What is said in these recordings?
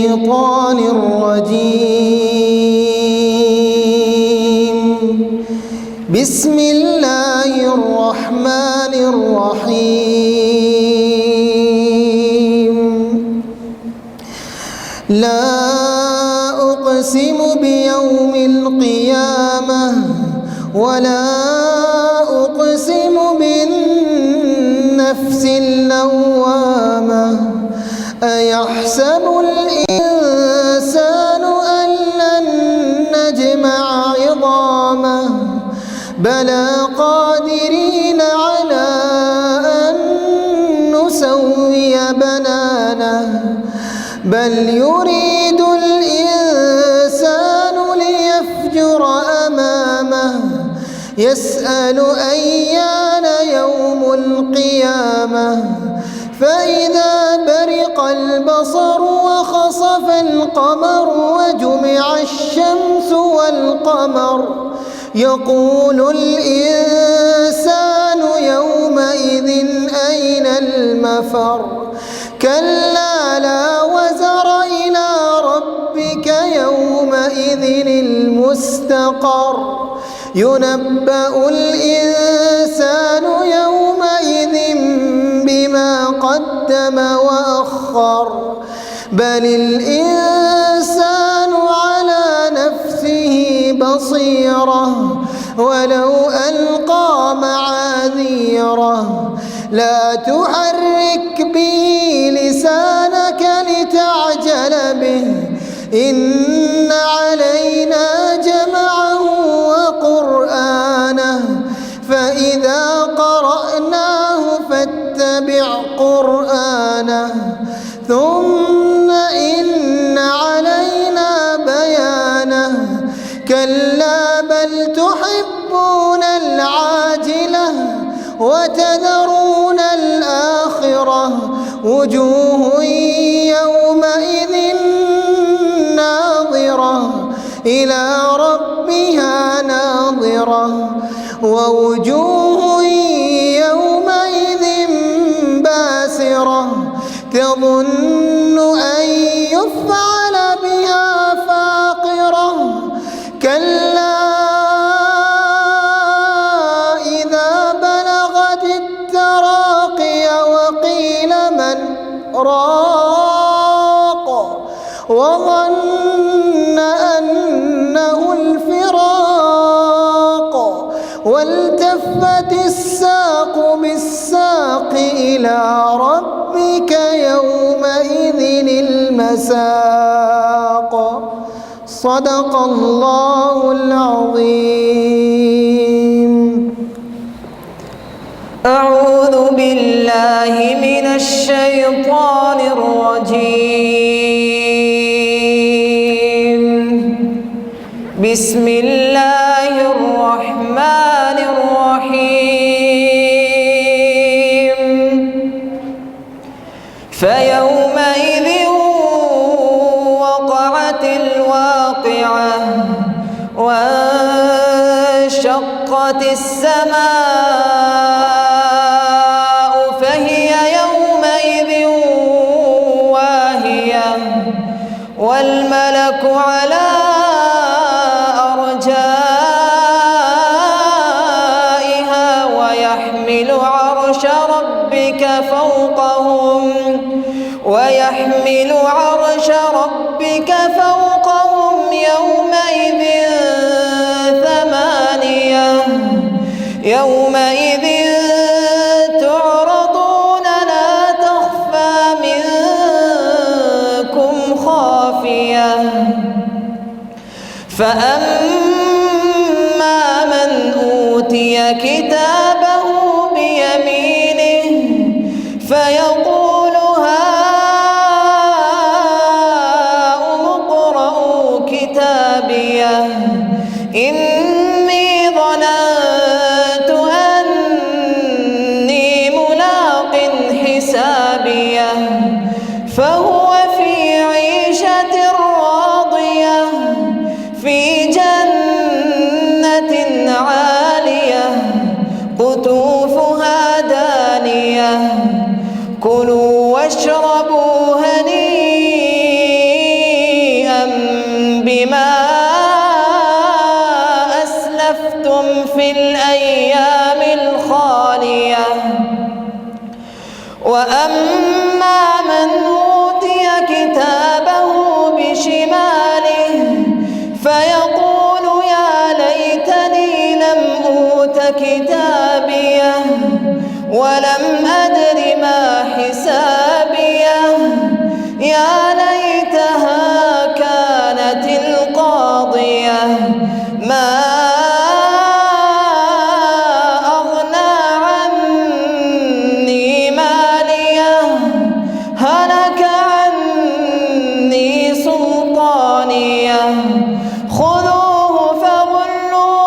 الشيطان الرجيم. بسم الله الرحمن الرحيم. لا أقسم بيوم القيامة ولا أقسم بالنفس اللوامة أيحسب الإنسان أن لن نجمع عظامه بلى قادرين على أن نسوي بنانه بل يريد الإنسان ليفجر أمامه يسأل أيان يوم القيامة فإذا برق البصر وخسف القمر وجمع الشمس والقمر يقول الإنسان يومئذ أين المفر كلا لا وزر إلى ربك يومئذ المستقر ينبأ الإنسان يومئذ بما قدم وأخر بل الإنسان على نفسه بصيرة ولو ألقى معاذيره لا تحرك به لسانك لتعجل به إن علينا جمعه وقرآنه فإذا قرأناه فاتبع قرآنه ثم إن علينا بيانه كلا بل تحبون العاجلة وتذرون الآخرة وجوه يومئذ ناظرة إلى ربها ناظرة ووجوه يومئذ باسرة تظن أن يفعل بها فاقرة كلا إذا بلغت التراقي وقيل من راق وظن أنه الفراق والتفت الساق بالساق إلى ربك يومئذ المساق صدق الله العظيم. أعوذ بالله من الشيطان الرجيم. بسم الله الرحمن الرحيم. فيومئذ وقعت الواقعة وانشقت السماء فهي يومئذ واهية والملك على أرجائها ويحمل عرش ربك فوقهم يومئذ ثمانية يومئذ تعرضون لا تخفى منكم خافية فأما من أوتي كتابه بيمينه فيقول هاؤم اقرءوا كتابيه إني ظننت أني ملاق حسابيه فهو في عيشة راضية في جنة عالية قطوفها دانية كلوا واشربوا هنيئا وأما من أوتي كتابه بشماله فيقول يا ليتني لم أوت كتابيه ولم أدر ما حسابيه يا ليتها كانت القاضية ما أغنى عني ماليه هلك عني سلطانيه خذوه فغلوه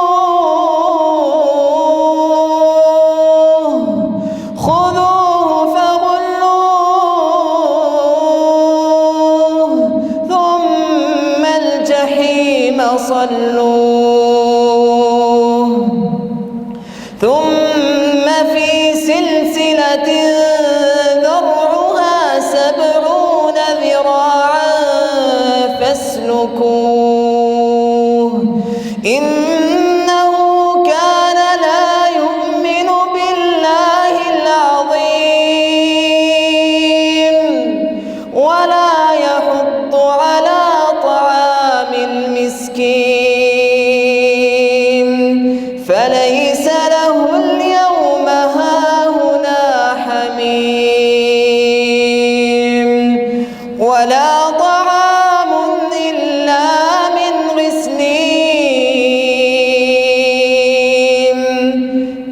ثم الجحيم صلوه ثم في سلسلة ذرعها 70 ذراعا فاسلكوه إنه كان لا يؤمن بالله العظيم ولا يحض على طعام المسكين فليس له اليوم هاهنا حميم ولا طعام إلا من غسلين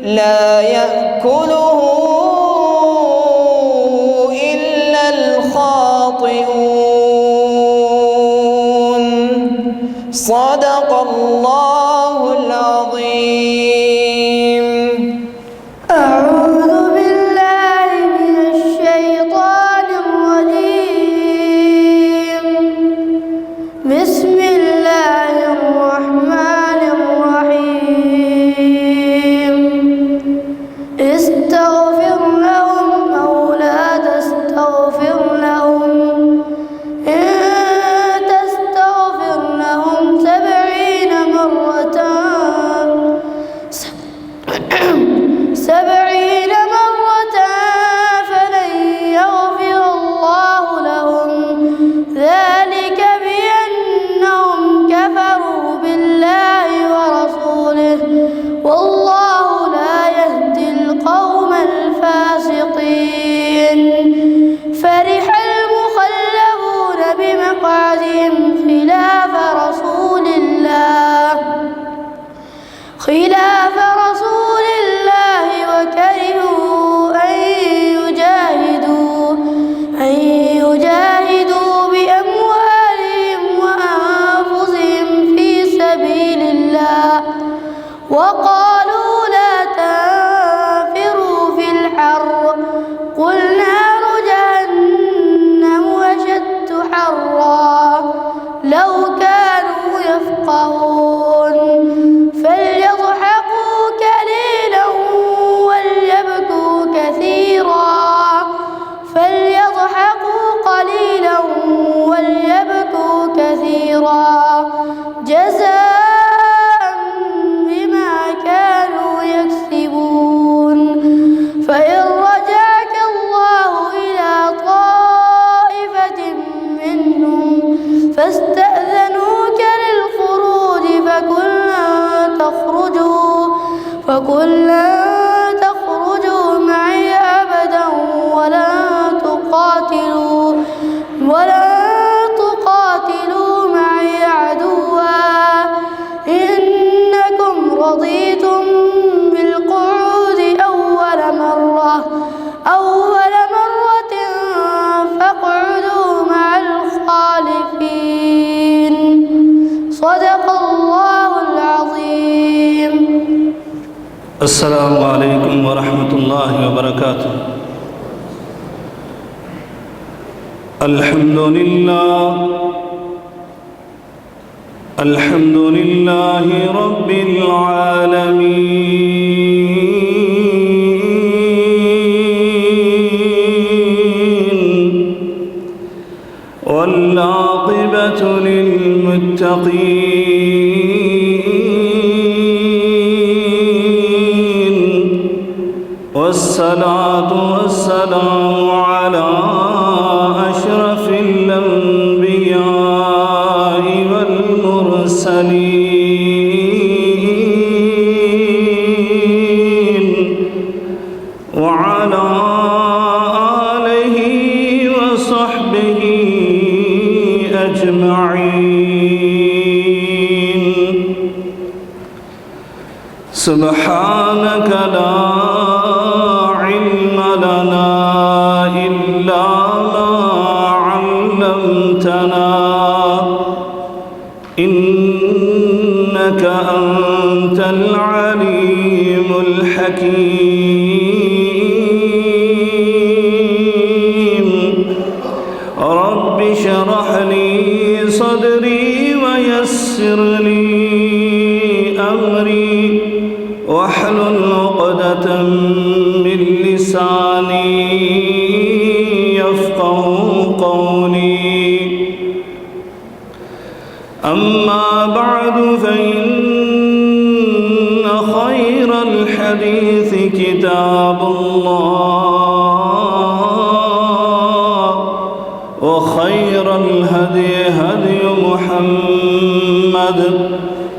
لا يأكله إلا الخاطئون صدق الله العظيم. أعوذ بالله من الشيطان الرجيم. بسم الله الرحمن الرحيم. استغفر لهم أو لا تستغفر لهم إن تستغفر لهم 70 مرة فلن يغفر الله لهم ذلك بأنهم كفروا بالله ورسوله والله لا يهدي القوم الفاسقين. فرح المخلفون بمقعدهم خلاف رسول الله وكرهوا أن يجاهدوا بأموالهم وأنفسهم في سبيل الله وقالوا لا تنفروا في الحر قل نار جهنم أشد حرا لو كانوا يفقهون. فليضحكوا قليلا وليبكوا كثيرا جزاء بما كانوا يكسبون. فإن رجعك الله إلى طائفة منهم فاستأذنوك للخروج فقل لن تخرجوا معي أبدا ولن تقاتلوا معي عدوا إنكم رضيتم بالقعود أول مرة فاقعدوا مع الخالفين. صدق الله العظيم. السلام عليكم ورحمة الله وبركاته. الحمد لله رب العالمين والعاقبة للمتقين والسلام والصلاة والسلام على أشرف الأنبياء والمرسلين وعلى آله وصحبه أجمعين. سبحانك لا علم لنا إلا ما علمتنا إنك أنت العليم الحكيم. رب اشرح لي صدري ويسر لي أمري واحلل عقدة من لساني يفقهوا قولي. أما بعد فإن خير الحديث كتاب الله وخير الهدي هدي محمد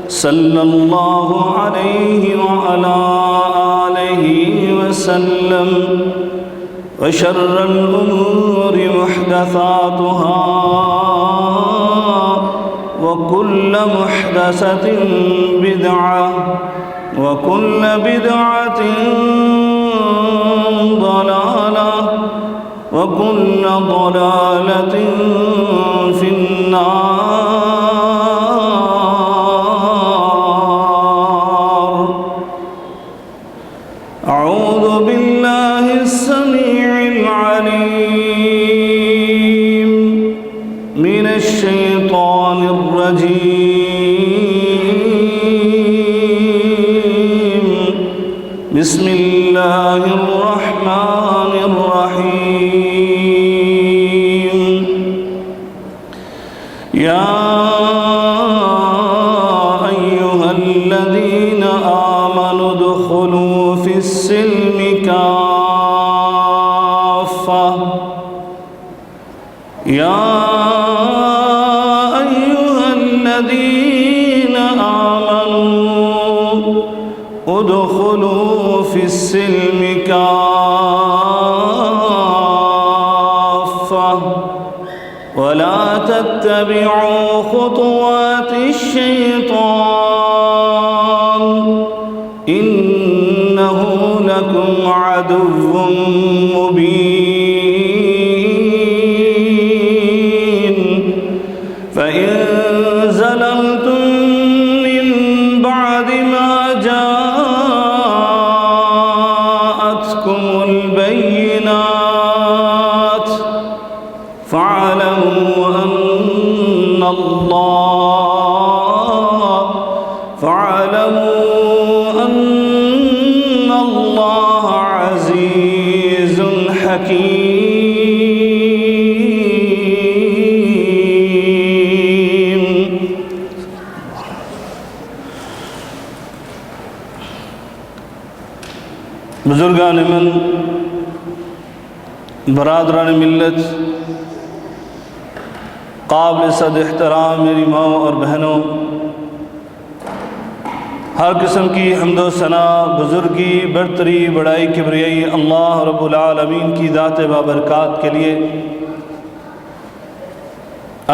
صلى الله عليه وعلى آله وسلم وشر الأمور محدثاتها وكل محدثة بدعة وكل بدعة ضلالة وكل ضلالة في النار. أعوذ بالله السميع العليم من الشيطان الرجيم. بسم الله الرحمن الرحيم. يا أيها الذين آمنوا ادخلوا في السلم كافة. يا أيها الذين آمنوا ادخلوا في السلم كافة ولا تتبعوا خطوات الشيطان إنه لكم عدو مبين. فإن زللتم من بعد ما جاءتكم البينات فاعلموا أن الله عزيز حكيم. بزرگان من، برادران ملت، قابل صد احترام میری ماں اور بہنوں، ہر قسم کی حمد و ثنا، بزرگی، برتری، بڑائی، کبریائی اللہ رب العالمین کی ذات بابرکات کے لیے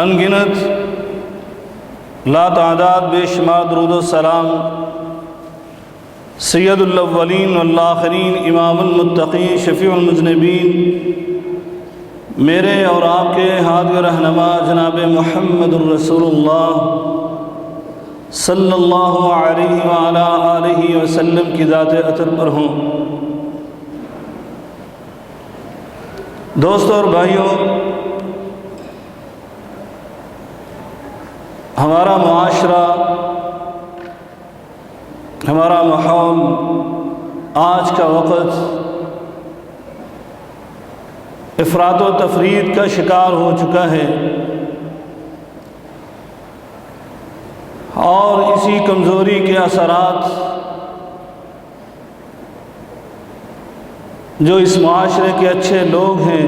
ان گنت لا تعداد بے شمار درود و سلام سید الاولین والآخرین، امام المتقین، شفیع المذنبین، میرے اور آپ کے ہادی رہنما جناب محمد الرسول اللہ صلی اللہ علیہ وآلہ آلہ وسلم کی ذات اطہر پر ہوں۔ دوستوں اور بھائیوں، ہمارا معاشرہ، ہمارا ماحول، آج کا وقت افراط و تفرید کا شکار ہو چکا ہے، اور اسی کمزوری کے اثرات جو اس معاشرے کے اچھے لوگ ہیں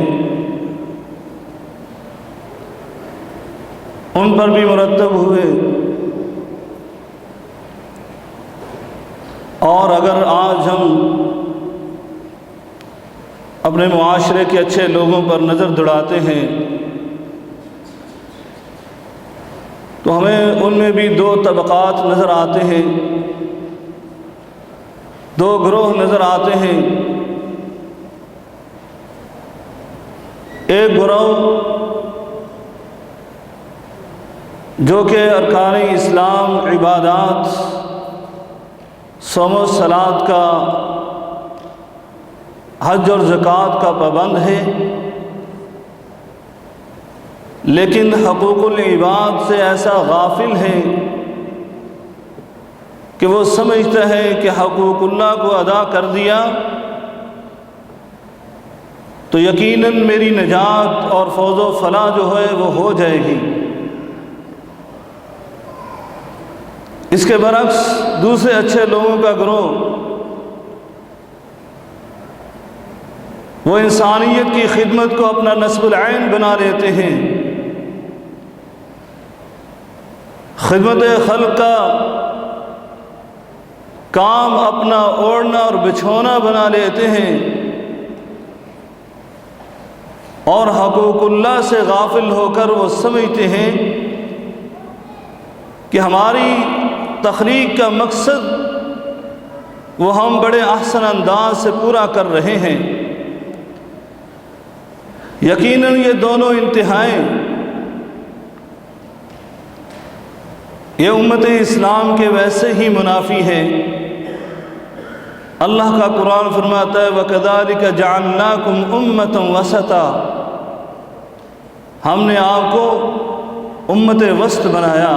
ان پر بھی مرتب ہوئے، اور اگر آج ہم اپنے معاشرے کے اچھے لوگوں پر نظر دوڑاتے ہیں تو ہمیں ان میں بھی دو طبقات نظر آتے ہیں، دو گروہ نظر آتے ہیں۔ ایک گروہ جو کہ ارکان اسلام، عبادات، صوم و صلات کا، حج اور زکوٰۃ کا پابند ہے، لیکن حقوق العباد سے ایسا غافل ہے کہ وہ سمجھتا ہے کہ حقوق اللہ کو ادا کر دیا تو یقیناً میری نجات اور فوز و فلاح جو ہے وہ ہو جائے گی۔ اس کے برعکس دوسرے اچھے لوگوں کا گروہ وہ انسانیت کی خدمت کو اپنا نصب العین بنا لیتے ہیں، خدمت خلق کا کام اپنا اوڑھنا اور بچھونا بنا لیتے ہیں، اور حقوق اللہ سے غافل ہو کر وہ سمجھتے ہیں کہ ہماری تخلیق کا مقصد وہ ہم بڑے احسن انداز سے پورا کر رہے ہیں۔ یقیناً یہ دونوں انتہائیں یہ امت اسلام کے ویسے ہی منافی ہیں۔ اللہ کا قرآن فرماتا ہے وَكَذَلِكَ جَعَلْنَاكُمْ أُمَّةً وَسَطًا، ہم نے آپ کو امت وسط بنایا،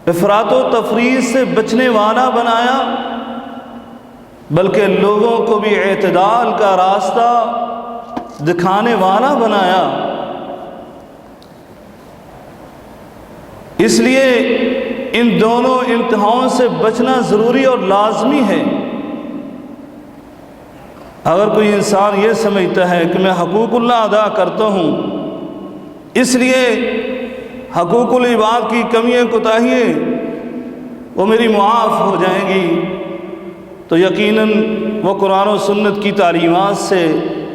افراط و تفریط سے بچنے والا بنایا، بلکہ لوگوں کو بھی اعتدال کا راستہ دکھانے والا بنایا۔ اس لیے ان دونوں انتہاؤں سے بچنا ضروری اور لازمی ہے۔ اگر کوئی انسان یہ سمجھتا ہے کہ میں حقوق اللہ ادا کرتا ہوں اس لیے حقوق العباد کی کمیاں کوتاہیاں وہ میری معاف ہو جائیں گی، تو یقیناً وہ قرآن و سنت کی تعلیمات سے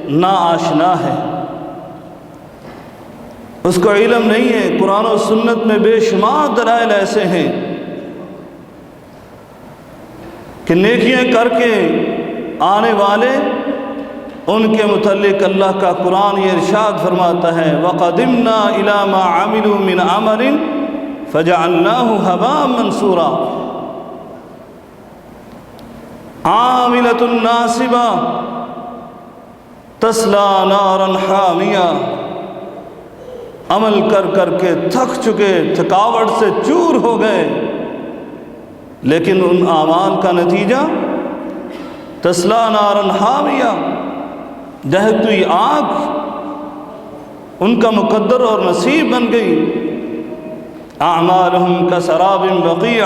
ناآشنا ہے، اس کو علم نہیں ہے۔ قرآن و سنت میں بے شمار دلائل ایسے ہیں کہ نیکیاں کر کے آنے والے ان کے متعلق اللہ کا قرآن یہ ارشاد فرماتا ہے وَقَدِمْنَا إِلَى مَا عَمِلُوا مِنْ عَمَلٍ فَجَعَلْنَاهُ هَبَاءً مَنْثُورًا، عَامِلَةٌ نَاصِبَةٌ تَصْلَىٰ نَارًا حَامِيَةً، عمل کر کر کے تھک چکے، تھکاوٹ سے چور ہو گئے، لیکن ان اعمال کا نتیجہ تَصْلَىٰ نَارًا حَامِيَةً، دہتی ہوئی آگ ان کا مقدر اور نصیب بن گئی۔ اعمالہم کسراب بقیع،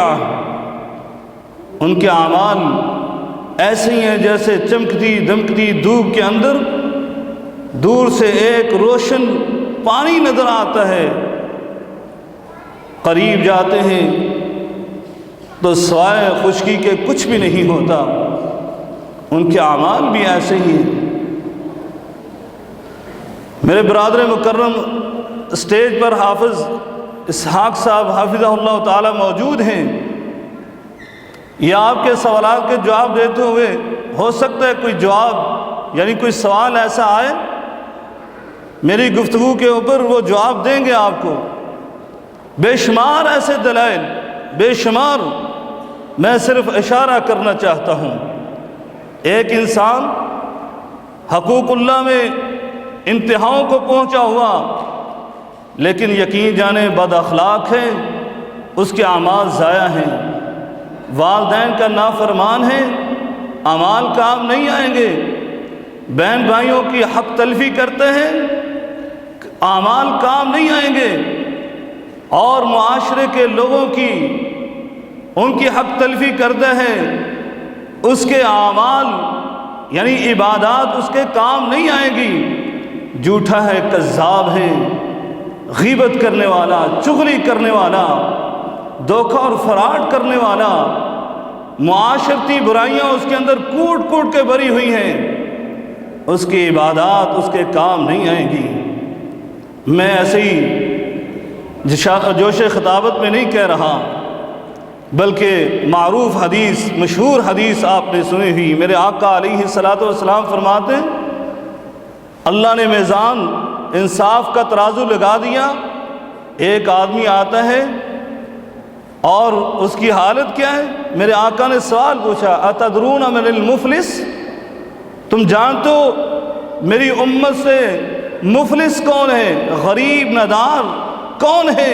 ان کے اعمال ایسے ہی ہیں جیسے چمکتی دمکتی دھوپ کے اندر دور سے ایک روشن پانی نظر آتا ہے، قریب جاتے ہیں تو سوائے خشکی کے کچھ بھی نہیں ہوتا۔ ان کے اعمال بھی ایسے ہی ہیں۔ میرے برادر مکرم اسٹیج پر حافظ اسحاق صاحب حافظہ اللہ تعالی موجود ہیں، یہ آپ کے سوالات کے جواب دیتے ہوئے ہو سکتا ہے کوئی جواب یعنی کوئی سوال ایسا آئے میری گفتگو کے اوپر وہ جواب دیں گے آپ کو۔ بے شمار ایسے دلائل، بے شمار، میں صرف اشارہ کرنا چاہتا ہوں۔ ایک انسان حقوق اللہ میں انتہاؤں کو پہنچا ہوا لیکن یقین جانے بد اخلاق ہے، اس کے اعمال ضائع ہیں، والدین کا نافرمان ہے، اعمال کام نہیں آئیں گے، بہن بھائیوں کی حق تلفی کرتے ہیں، اعمال کام نہیں آئیں گے، اور معاشرے کے لوگوں کی ان کی حق تلفی کرتے ہیں، اس کے اعمال یعنی عبادات اس کے کام نہیں آئے گی. جھوٹا ہے، کذاب ہے، غیبت کرنے والا، چغلی کرنے والا، دھوکہ اور فراڈ کرنے والا، معاشرتی برائیاں اس کے اندر کوٹ کوٹ کے بھری ہوئی ہیں، اس کی عبادات اس کے کام نہیں آئیں گی. میں ایسے ہی جوش خطابت میں نہیں کہہ رہا، بلکہ معروف حدیث، مشہور حدیث آپ نے سنی ہوئی. میرے آقا علیہ الصلوۃ والسلام فرماتے ہیں اللہ نے میزان انصاف کا ترازو لگا دیا. ایک آدمی آتا ہے اور اس کی حالت کیا ہے؟ میرے آقا نے سوال پوچھا اتدرون من المفلس، تم جانتے ہو میری امت سے مفلس کون ہے، غریب ندار کون ہے؟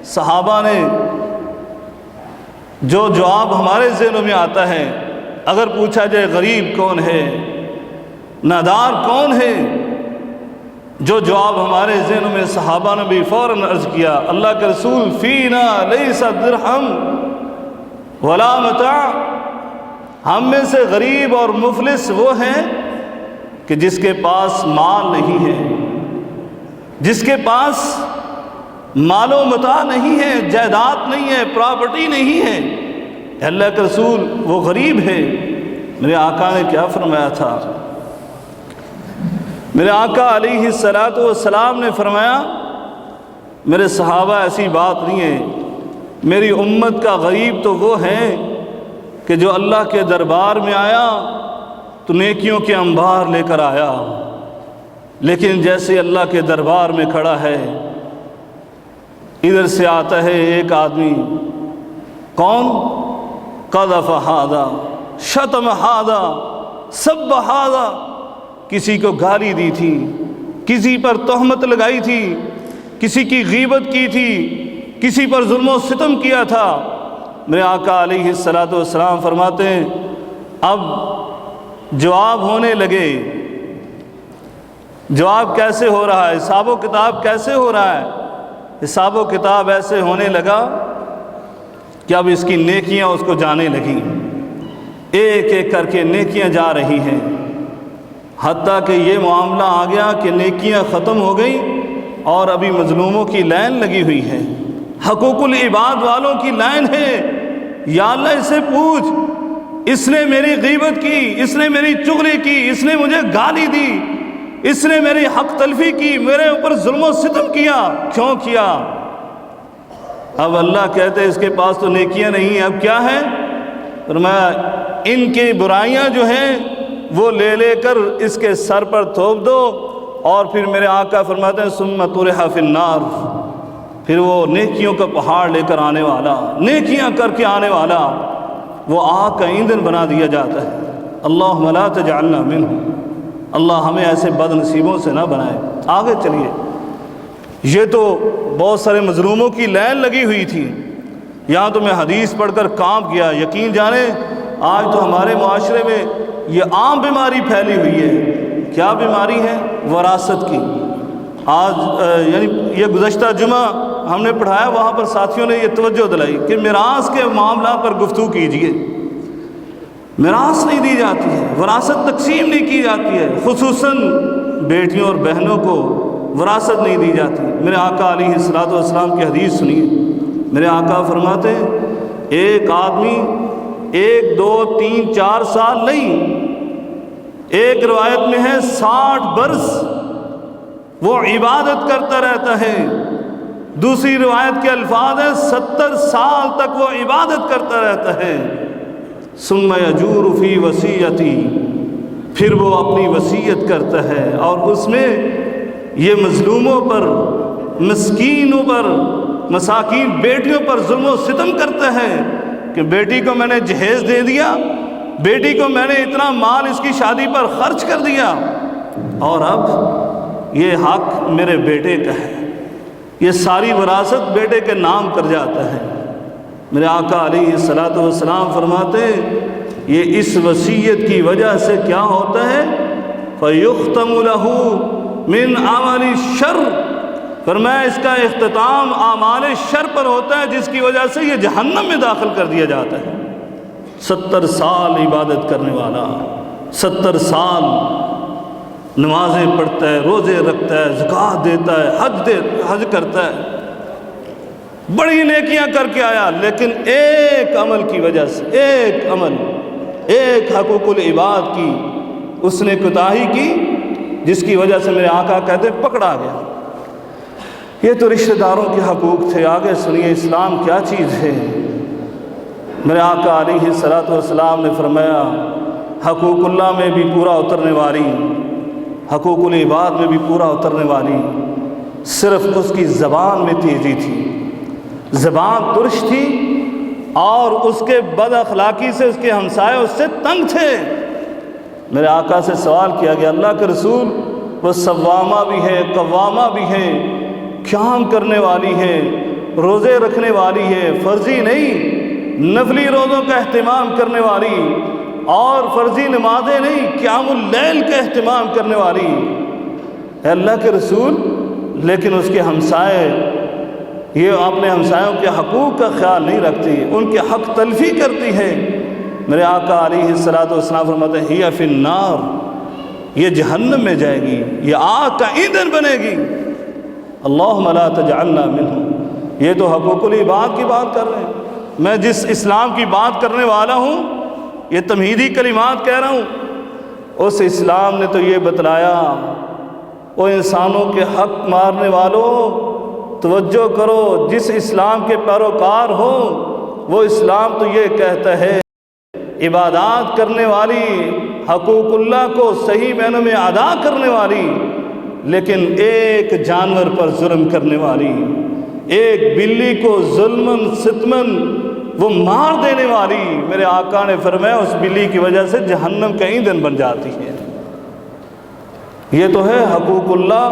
صحابہ نے جو جواب ہمارے ذہنوں میں آتا ہے، اگر پوچھا جائے غریب کون ہے، نادار کون ہے، جو جواب ہمارے ذہنوں میں صحابہ نے بھی فوراً عرض کیا اللہ کے رسول فینا لیس درہم ولا متاع، ہم میں سے غریب اور مفلس وہ ہیں کہ جس کے پاس مال نہیں ہے، جس کے پاس مال و متاع نہیں ہے، جائیداد نہیں ہے، پراپرٹی نہیں ہے. اللہ کے رسول وہ غریب ہے. میرے آقا نے کیا فرمایا تھا؟ میرے آقا علیہ الصلوۃ والسلام نے فرمایا میرے صحابہ ایسی بات نہیں ہے، میری امت کا غریب تو وہ ہے کہ جو اللہ کے دربار میں آیا تو نیکیوں کے انبار لے کر آیا، لیکن جیسے اللہ کے دربار میں کھڑا ہے ادھر سے آتا ہے ایک آدمی، کون؟ قذف ھذا، شتم ھذا، سب ھذا، کسی کو گالی دی تھی، کسی پر تہمت لگائی تھی، کسی کی غیبت کی تھی، کسی پر ظلم و ستم کیا تھا. میرے آقا علیہ الصلوۃ والسلام فرماتے ہیں اب جواب ہونے لگے. جواب کیسے ہو رہا ہے؟ حساب و کتاب کیسے ہو رہا ہے؟ حساب و کتاب ایسے ہونے لگا کہ اب اس کی نیکیاں اس کو جانے لگیں، ایک ایک کر کے نیکیاں جا رہی ہیں، حتیٰ کہ یہ معاملہ آ گیا کہ نیکیاں ختم ہو گئیں اور ابھی مظلوموں کی لائن لگی ہوئی ہے، حقوق العباد والوں کی لائن ہے. یا اللہ اس سے پوچھ اس نے میری غیبت کی، اس نے میری چغلی کی، اس نے مجھے گالی دی، اس نے میری حق تلفی کی، میرے اوپر ظلم و ستم کیا، کیوں کیا؟ اب اللہ کہتے ہیں اس کے پاس تو نیکیاں نہیں ہیں، اب کیا ہے؟ فرمایا ان کی برائیاں جو ہیں وہ لے لے کر اس کے سر پر تھوپ دو، اور پھر میرے آقا فرماتے ہیں ثم طرح فی النار، پھر وہ نیکیوں کا پہاڑ لے کر آنے والا، نیکیاں کر کے آنے والا، وہ آگ کا ایندھن بنا دیا جاتا ہے. اللہم لا تجعلنا منہم، اللہ ہمیں ایسے بد نصیبوں سے نہ بنائے. آگے چلیے. یہ تو بہت سارے مظلوموں کی لائن لگی ہوئی تھی، یہاں تو میں حدیث پڑھ کر کام کیا. یقین جانے آج تو ہمارے معاشرے میں یہ عام بیماری پھیلی ہوئی ہے. کیا بیماری ہے؟ وراثت کی. آج یعنی یہ گزشتہ جمعہ ہم نے پڑھایا، وہاں پر ساتھیوں نے یہ توجہ دلائی کہ میراث کے معاملات پر گفتگو کیجیے. میراث نہیں دی جاتی ہے، وراثت تقسیم نہیں کی جاتی ہے، خصوصاً بیٹیوں اور بہنوں کو وراثت نہیں دی جاتی. میرے آقا علیہ الصلوۃ والسلام کی حدیث سنیے. میرے آقا فرماتے ہیں ایک آدمی 1 2 3 4 سال نہیں، ایک روایت میں ہے 60 برس وہ عبادت کرتا رہتا ہے، دوسری روایت کے الفاظ ہیں 70 سال تک وہ عبادت کرتا رہتا ہے. ثم یجور فی وصیتی، پھر وہ اپنی وصیت کرتا ہے اور اس میں یہ مظلوموں پر، مسکینوں پر، مساکین بیٹیوں پر ظلم و ستم کرتا ہے کہ بیٹی کو میں نے جہیز دے دیا، بیٹی کو میں نے اتنا مال اس کی شادی پر خرچ کر دیا اور اب یہ حق میرے بیٹے کا ہے، یہ ساری وراثت بیٹے کے نام کر جاتا ہے. میرے آقا علیہ الصلوۃ والسلام فرماتے ہیں یہ اس وصیت کی وجہ سے کیا ہوتا ہے؟ فَيُخْتَمُ لَهُ مِنْ عَمَلِ الشَّرِّ، فرمایا اس کا اختتام اعمال شر پر ہوتا ہے، جس کی وجہ سے یہ جہنم میں داخل کر دیا جاتا ہے. 70 سال عبادت کرنے والا، 70 سال نمازیں پڑھتا ہے، روزے رکھتا ہے، زکوٰۃ دیتا ہے، حج کرتا ہے، بڑی نیکیاں کر کے آیا، لیکن ایک عمل کی وجہ سے، ایک حقوق العباد کی اس نے کوتاہی کی، جس کی وجہ سے میرے آقا کہتے پکڑا گیا۔ یہ تو رشتہ داروں کے حقوق تھے، آگے سنیے اسلام کیا چیز ہے۔ میرے آقا علیہ الصلوۃ والسلام نے فرمایا حقوق اللہ میں بھی پورا اترنے والی، حقوق العباد میں بھی پورا اترنے والی، صرف اس کی زبان میں تیزی تھی، زبان ترش تھی، اور اس کے بد اخلاقی سے اس کے ہمسائے اس سے تنگ تھے۔ میرے آقا سے سوال کیا گیا اللہ کے رسول وہ صوامہ بھی ہے، قوامہ بھی ہے، قیام کرنے والی ہے، روزے رکھنے والی ہے، فرضی نہیں نفلی روزوں کا اہتمام کرنے والی، اور فرضی نمازیں نہیں قیام اللیل کا اہتمام کرنے والی، اے اللہ کے رسول لیکن اس کے ہمسائے یہ اپنے ہمسایوں کے حقوق کا خیال نہیں رکھتی، ان کے حق تلفی کرتی ہے۔ میرے آقا علیہ الصلوۃ والسلام فرماتے ہیں ہی فی النار، یہ جہنم میں جائے گی، یہ آگ کا ایندھن بنے گی۔ اللہم لا تجعلنا منہم۔ یہ تو حقوق العباد کی بات کر رہے ہیں، میں جس اسلام کی بات کرنے والا ہوں، یہ تمہیدی کلمات کہہ رہا ہوں، اس اسلام نے تو یہ بتلایا وہ انسانوں کے حق مارنے والوں توجہ کرو، جس اسلام کے پیروکار ہو وہ اسلام تو یہ کہتا ہے عبادات کرنے والی، حقوق اللہ کو صحیح معنوں میں ادا کرنے والی، لیکن ایک جانور پر ظلم کرنے والی، ایک بلی کو ظلماً ستماً وہ مار دینے والی، میرے آقا نے فرمایا اس بلی کی وجہ سے جہنم کا ایندھن بن جاتی ہے۔ یہ تو ہے حقوق اللہ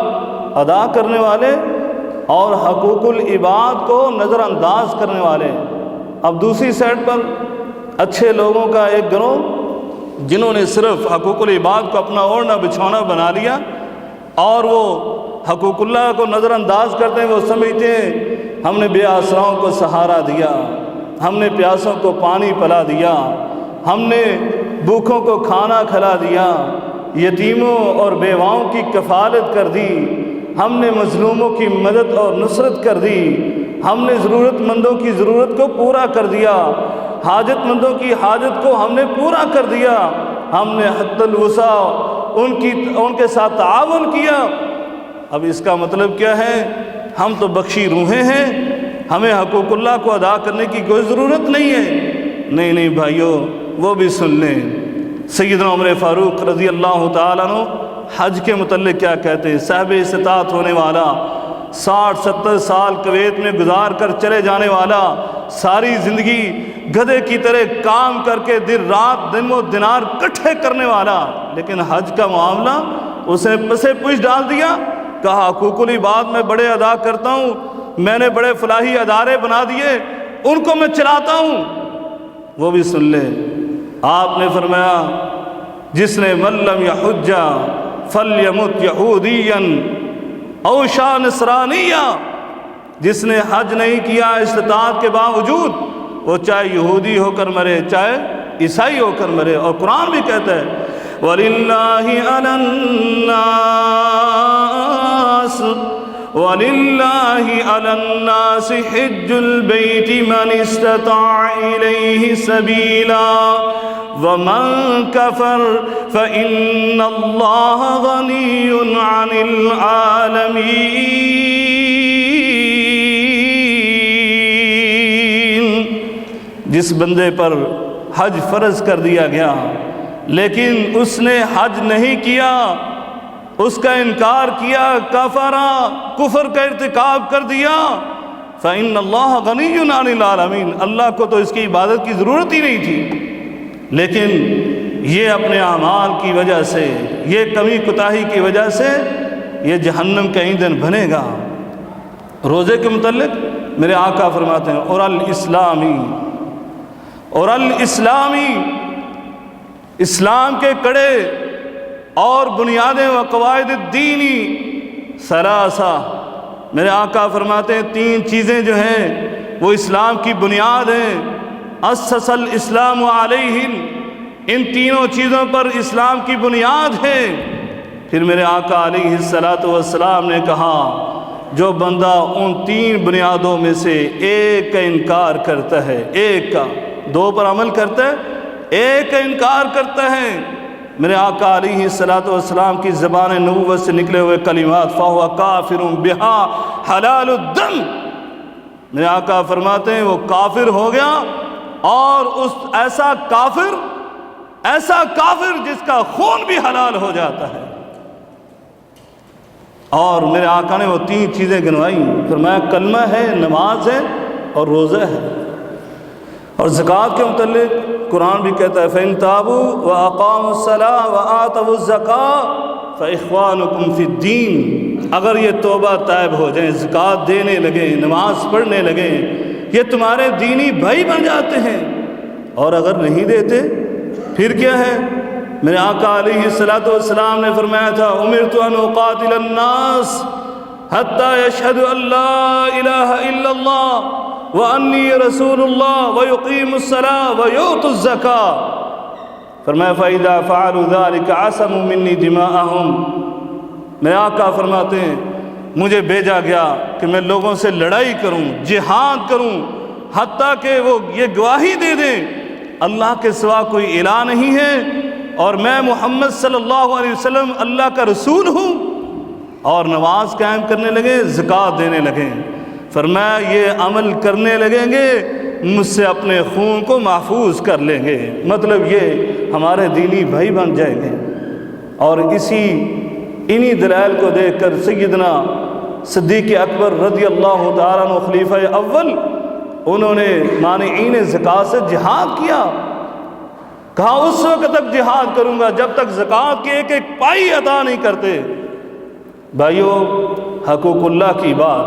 ادا کرنے والے اور حقوق العباد کو نظر انداز کرنے والے۔ اب دوسری سائڈ پر اچھے لوگوں کا ایک گروہ جنہوں نے صرف حقوق العباد کو اپنا اوڑھنا بچھونا بنا لیا، اور وہ حقوق اللہ کو نظر انداز کرتے ہیں، وہ سمجھتے ہیں ہم نے بے آسراؤں کو سہارا دیا، ہم نے پیاسوں کو پانی پلا دیا، ہم نے بھوکھوں کو کھانا کھلا دیا، یتیموں اور بیواؤں کی کفالت کر دی، ہم نے مظلوموں کی مدد اور نصرت کر دی، ہم نے ضرورت مندوں کی ضرورت کو پورا کر دیا، حاجت مندوں کی حاجت کو ہم نے پورا کر دیا، ہم نے حد الوسع ان کے ساتھ تعاون کیا۔ اب اس کا مطلب کیا ہے؟ ہم تو بخشی روحیں ہیں، ہمیں حقوق اللہ کو ادا کرنے کی کوئی ضرورت نہیں ہے۔ نہیں بھائیو، وہ بھی سن لیں سیدنا عمر فاروق رضی اللہ تعالیٰ عنہ حج کے متعلق کیا کہتے ہیں۔ صاحب استطاعت ہونے والا، 60-70 سال کویت میں گزار کر چلے جانے والا، ساری زندگی گدھے کی طرح کام کر کے دن رات دن و دینار کٹھے کرنے والا، لیکن حج کا معاملہ اسے پسے پوچھ ڈال دیا، کہا حقوق العباد میں بڑے ادا کرتا ہوں، میں نے بڑے فلاحی ادارے بنا دیے، ان کو میں چلاتا ہوں۔ وہ بھی سن لے، آپ نے فرمایا جس نے من لم یحج فلیمت یہودیا او شاء نصرانیہ، جس نے حج نہیں کیا استطاعت کے باوجود، وہ چاہے یہودی ہو کر مرے چاہے عیسائی ہو کر مرے۔ اور قرآن بھی کہتا ہے وَلِلَّهِ عَلَى النَّاسِ حِجُّ الْبَيْتِ مَنِ اسْتَطَاعَ إِلَيْهِ سَبِيلًا وَمَنْ كَفَرَ فَإِنَّ اللَّهَ غَنِيٌّ عَنِ الْعَالَمِينَ۔ جس بندے پر حج فرض کر دیا گیا لیکن اس نے حج نہیں کیا، اس کا انکار کیا، کفر کا ارتکاب کر دیا، فَإِنَّ اللَّهَ غَنِيٌّ عَنِ الْعَالَمِينَ، اللہ کو تو اس کی عبادت کی ضرورت ہی نہیں تھی، لیکن یہ اپنے اعمال کی وجہ سے، یہ کمی کوتاہی کی وجہ سے یہ جہنم کا ایندھن بنے گا۔ روزے کے متعلق میرے آقا فرماتے ہیں اور الاسلامی اسلام کے کڑے اور بنیادیں و قواعد الدینی ثلاثہ، میرے آقا فرماتے ہیں 3 چیزیں جو ہیں وہ اسلام کی بنیاد ہیں۔ اسس الاسلام علیہن، ان تینوں چیزوں پر اسلام کی بنیاد ہے۔ پھر میرے آقا علیہ الصلوۃ والسلام نے کہا جو بندہ ان تین بنیادوں میں سے ایک کا انکار کرتا ہے، ایک کا، دو پر عمل کرتا ہے، ایک کا انکار کرتا ہے، میرے آقا علیہ الصلوۃ والسلام کی زبان نبوت سے نکلے ہوئے کلمات فَهُوَ كَافِرٌ بِهَا حلال الدم، میرے آقا فرماتے ہیں وہ کافر ہو گیا، اور اس ایسا کافر جس کا خون بھی حلال ہو جاتا ہے۔ اور میرے آقا نے وہ تین چیزیں گنوائی، فرمایا کلمہ ہے، نماز ہے اور روزہ ہے۔ اور زکوٰۃ کے متعلق قرآن بھی کہتا ہے فَإِن تَابُوا وَأَقَامُوا الصَّلَاةَ وَآتَوُا الزَّكَاةَ فَإِخْوَانُكُمْ فِي الدِّينِ، اگر یہ توبہ طائب ہو جائیں، زکوٰۃ دینے لگیں، نماز پڑھنے لگیں، یہ تمہارے دینی بھائی بن جاتے ہیں۔ اور اگر نہیں دیتے پھر کیا ہے؟ میرے آقا علیہ الصلوۃ والسلام نے فرمایا تھا امرت ان اقاتل الناس حتی یشہدوا ان لا الہ الا اللہ وانی رسول اللہ ویقیموا الصلاۃ ویؤتوا الزکاۃ، فرمایا فاذا فعلوا ذلك عصموا منی دماءہم، میرے آقا فرماتے ہیں مجھے بھیجا گیا کہ میں لوگوں سے لڑائی کروں، جہاد کروں، حتیٰ کہ وہ یہ گواہی دے دیں اللہ کے سوا کوئی الہ نہیں ہے اور میں محمد صلی اللہ علیہ وسلم اللہ کا رسول ہوں، اور نماز قائم کرنے لگے، زکوٰۃ دینے لگیں، فرمایا یہ عمل کرنے لگیں گے مجھ سے اپنے خون کو محفوظ کر لیں گے، مطلب یہ ہمارے دینی بھائی بن جائیں گے۔ اور انہی دلائل کو دیکھ کر سیدنا صدیق اکبر رضی اللہ تعالیٰ عنہ خلیفہ اول، انہوں نے مانعین زکوٰۃ سے جہاد کیا، کہا اس وقت تک جہاد کروں گا جب تک زکوٰۃ کی ایک ایک پائی ادا نہیں کرتے۔ بھائیو، حقوق اللہ کی بات،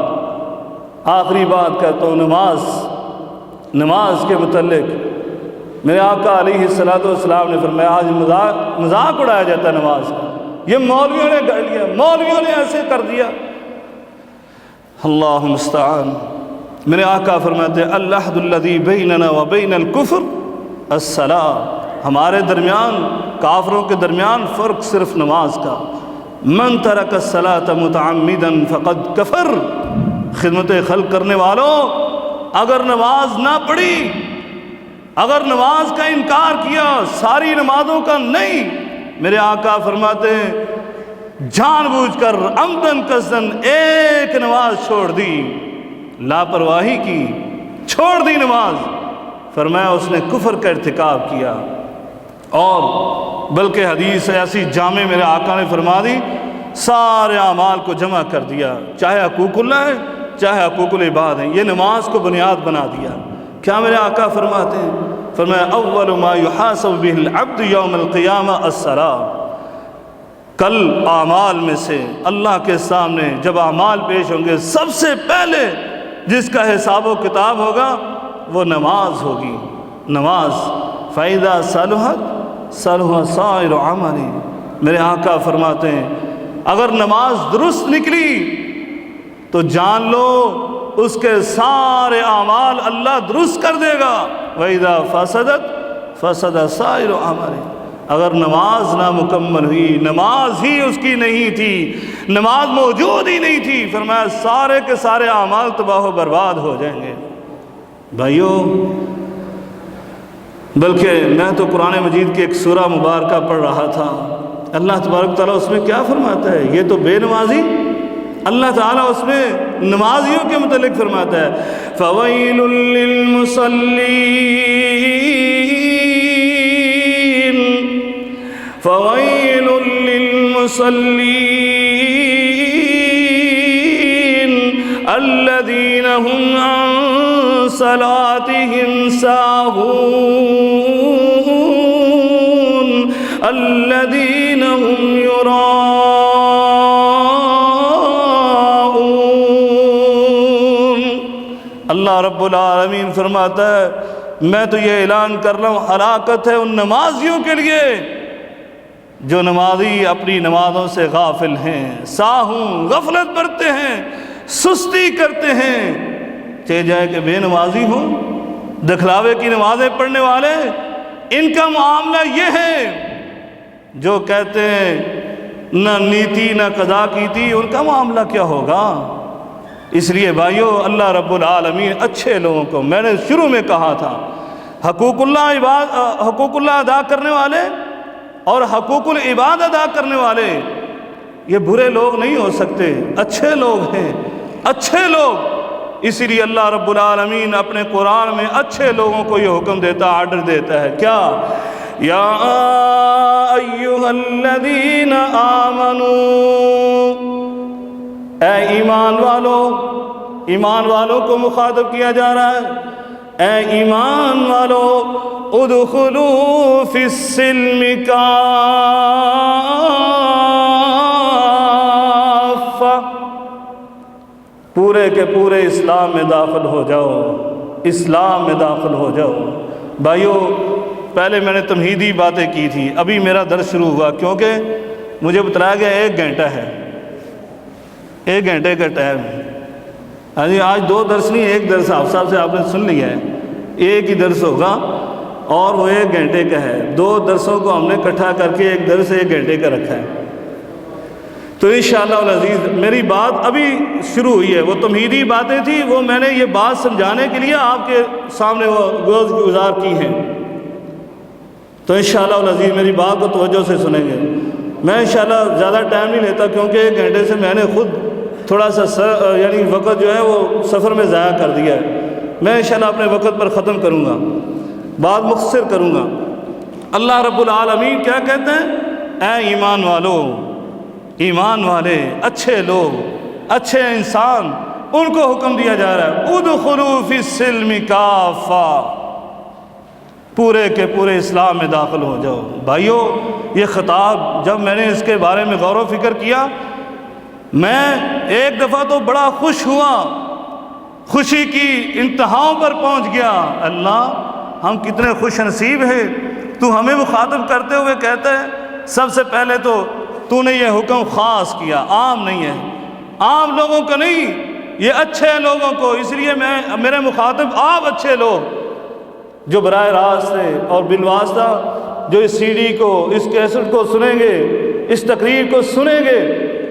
آخری بات کہتا ہوں، نماز کے متعلق میرے آقا علیہ الصلوۃ والسلام نے فرمایا آج مذاق اڑایا جاتا ہے نماز کا، یہ مولویوں نے کر لیا، مولویوں نے ایسے کر دیا، اللہ المستعان۔ میرے آقا فرماتے ہیں العہد الذی بیننا وبین الکفر الصلاۃ، ہمارے درمیان کافروں کے درمیان فرق صرف نماز کا، من ترک الصلاۃ متعمدا فقد کفر، خدمت خلق کرنے والوں اگر نماز نہ پڑھی، اگر نماز کا انکار کیا، ساری نمازوں کا نہیں، میرے آقا فرماتے ہیں جان بوجھ کر عمدن قصدن ایک نماز چھوڑ دی، لاپرواہی کی، چھوڑ دی نماز، فرمایا اس نے کفر کا ارتکاب کیا۔ اور بلکہ حدیث ایسی جامع میرے آقا نے فرما دی، سارے اعمال کو جمع کر دیا، چاہے حقوق اللہ ہے چاہے حقوق العباد ہیں، یہ نماز کو بنیاد بنا دیا۔ کیا میرے آقا فرماتے ہیں؟ فرمایا اول ما یحاسب به العبد یوم القیامہ الصلاۃ، کل اعمال میں سے اللہ کے سامنے جب اعمال پیش ہوں گے سب سے پہلے جس کا حساب و کتاب ہوگا وہ نماز ہوگی، نماز، فَإِذَا صَلُحَتْ صَلُحَ سَائِرُ عَمَلِ، میرے آقا فرماتے ہیں اگر نماز درست نکلی تو جان لو اس کے سارے اعمال اللہ درست کر دے گا، وَإِذَا فَسَدَتْ فَسَدَ سَائِرُ عَمَلِ، اگر نماز نامکمل ہوئی، نماز ہی اس کی نہیں تھی، نماز موجود ہی نہیں تھی، فرمایا سارے کے سارے اعمال تباہ و برباد ہو جائیں گے۔ بھائیو، بلکہ میں تو قرآن مجید کی ایک سورہ مبارکہ پڑھ رہا تھا، اللہ تبارک تعالیٰ اس میں کیا فرماتا ہے؟ یہ تو بے نمازی، اللہ تعالیٰ اس میں نمازیوں کے متعلق فرماتا ہے فَوَيْلٌ لِّلْمُصَلِّينَ فَوَيْلٌ لِّلْمُصَلِّينَ الَّذِينَ هُمْ عَن صَلَاتِهِمْ سَاهُونَ الَّذِينَ هُمْ يُرَاءُونَ۔ اللہ رب العالمین فرماتا ہے میں تو یہ اعلان کر رہا ہوں ہلاکت ہے ان نمازیوں کے لیے جو نمازی اپنی نمازوں سے غافل ہیں، ساہوں، غفلت برتتے ہیں، سستی کرتے ہیں، چاہے جائے کہ بے نمازی ہوں، دکھلاوے کی نمازیں پڑھنے والے، ان کا معاملہ یہ ہے جو کہتے ہیں نہ نیتی نہ قضا کی تھی، ان کا معاملہ کیا ہوگا؟ اس لیے بھائیو، اللہ رب العالمین اچھے لوگوں کو، میں نے شروع میں کہا تھا، حقوق اللہ ادا کرنے والے اور حقوق العباد ادا کرنے والے یہ برے لوگ نہیں ہو سکتے، اچھے لوگ ہیں، اچھے لوگ۔ اسی لیے اللہ رب العالمین اپنے قرآن میں اچھے لوگوں کو یہ حکم دیتا، آرڈر دیتا ہے، کیا؟ یا ایھا الذین آمنوا، اے ایمان والو، ایمان والوں کو مخاطب کیا جا رہا ہے، اے ایمان والو، ادخلوا فی السلم کافہ، پورے کے پورے اسلام میں داخل ہو جاؤ، اسلام میں داخل ہو جاؤ۔ بھائیو، پہلے میں نے تمہیدی باتیں کی تھی، ابھی میرا درس شروع ہوا، کیونکہ مجھے بتلایا گیا 1 گھنٹہ ہے، 1 گھنٹے کا ٹائم ہے۔ ہاں جی، آج 2 درس نہیں، 1 درس حافظ صاحب سے آپ نے سن لیا ہے، 1 ہی درس ہوگا اور وہ 1 گھنٹے کا ہے۔ 2 درسوں کو ہم نے اکٹھا کر کے 1 درس 1 گھنٹے کا رکھا ہے۔ تو انشاءاللہ العزیز میری بات ابھی شروع ہوئی ہے، وہ تمہیدی باتیں تھیں، وہ میں نے یہ بات سمجھانے کے لیے آپ کے سامنے وہ گزار کی ہیں۔ تو انشاءاللہ العزیز میری بات کو توجہ سے سنیں گے۔ میں انشاءاللہ زیادہ ٹائم نہیں لیتا، کیونکہ 1 گھنٹے سے میں نے خود تھوڑا سا یعنی وقت جو ہے وہ سفر میں ضائع کر دیا ہے۔ میں انشاءاللہ اپنے وقت پر ختم کروں گا، بات مختصر کروں گا۔ اللہ رب العالمین کیا کہتے ہیں؟ اے ایمان والو، ایمان والے، اچھے لوگ، اچھے انسان، ان کو حکم دیا جا رہا ہے، ادخلوا فی السلم کافہ، پورے کے پورے اسلام میں داخل ہو جاؤ۔ بھائیو، یہ خطاب جب میں نے اس کے بارے میں غور و فکر کیا، میں ایک دفعہ تو بڑا خوش ہوا، خوشی کی انتہاؤں پر پہنچ گیا۔ اللہ، ہم کتنے خوش نصیب ہیں، تو ہمیں مخاطب کرتے ہوئے کہتا ہے سب سے پہلے تو نے یہ حکم خاص کیا، عام نہیں ہے، عام لوگوں کا نہیں، یہ اچھے لوگوں کو۔ اس لیے میرے مخاطب آپ اچھے لوگ جو براہ راست ہے اور بالواسطہ جو اس سی ڈی کو، اس کیسٹ کو سنیں گے، اس تقریر کو سنیں گے،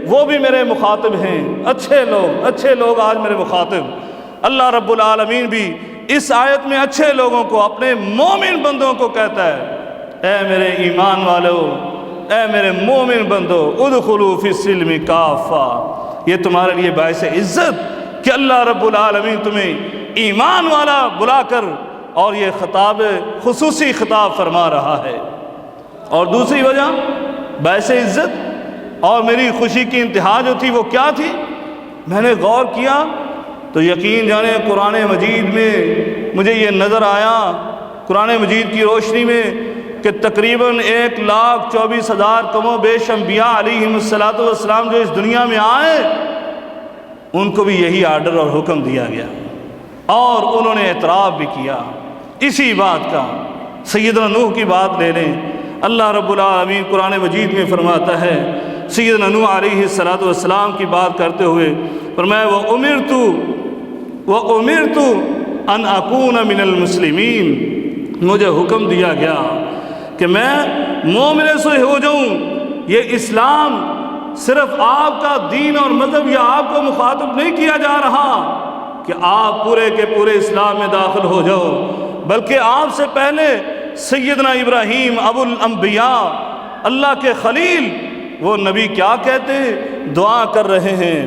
وہ بھی میرے مخاطب ہیں، اچھے لوگ، اچھے لوگ آج میرے مخاطب۔ اللہ رب العالمین بھی اس آیت میں اچھے لوگوں کو، اپنے مومن بندوں کو کہتا ہے، اے میرے ایمان والو، اے میرے مومن بندو، ادخلوا فی السلم کافہ۔ یہ تمہارے لیے باعث عزت کہ اللہ رب العالمین تمہیں ایمان والا بلا کر اور یہ خطاب خصوصی خطاب فرما رہا ہے۔ اور دوسری وجہ باعث عزت اور میری خوشی کی انتہا جو تھی وہ کیا تھی؟ میں نے غور کیا تو یقین جانے قرآن مجید میں مجھے یہ نظر آیا، قرآن مجید کی روشنی میں، کہ تقریباً 1,24,000 کم و بیش انبیاء علیہم السلام جو اس دنیا میں آئے، ان کو بھی یہی آرڈر اور حکم دیا گیا، اور انہوں نے اعتراف بھی کیا اسی بات کا۔ سیدنا نوح کی بات لے لیں، اللہ رب العالمین قرآن مجید میں فرماتا ہے، سیدنا نوح علیہ السلام کی بات کرتے ہوئے فرمایا، وَأُمِرْتُ أَنْ أَكُونَ مِنَ الْمُسْلِمِينَ، مجھے حکم دیا گیا کہ میں مومن سے ہو جاؤں۔ یہ اسلام صرف آپ کا دین اور مذہب یا آپ کو مخاطب نہیں کیا جا رہا کہ آپ پورے کے پورے اسلام میں داخل ہو جاؤ، بلکہ آپ سے پہلے سیدنا ابراہیم ابو الانبیاء، اللہ کے خلیل، وہ نبی کیا کہتے ہیں؟ دعا کر رہے ہیں،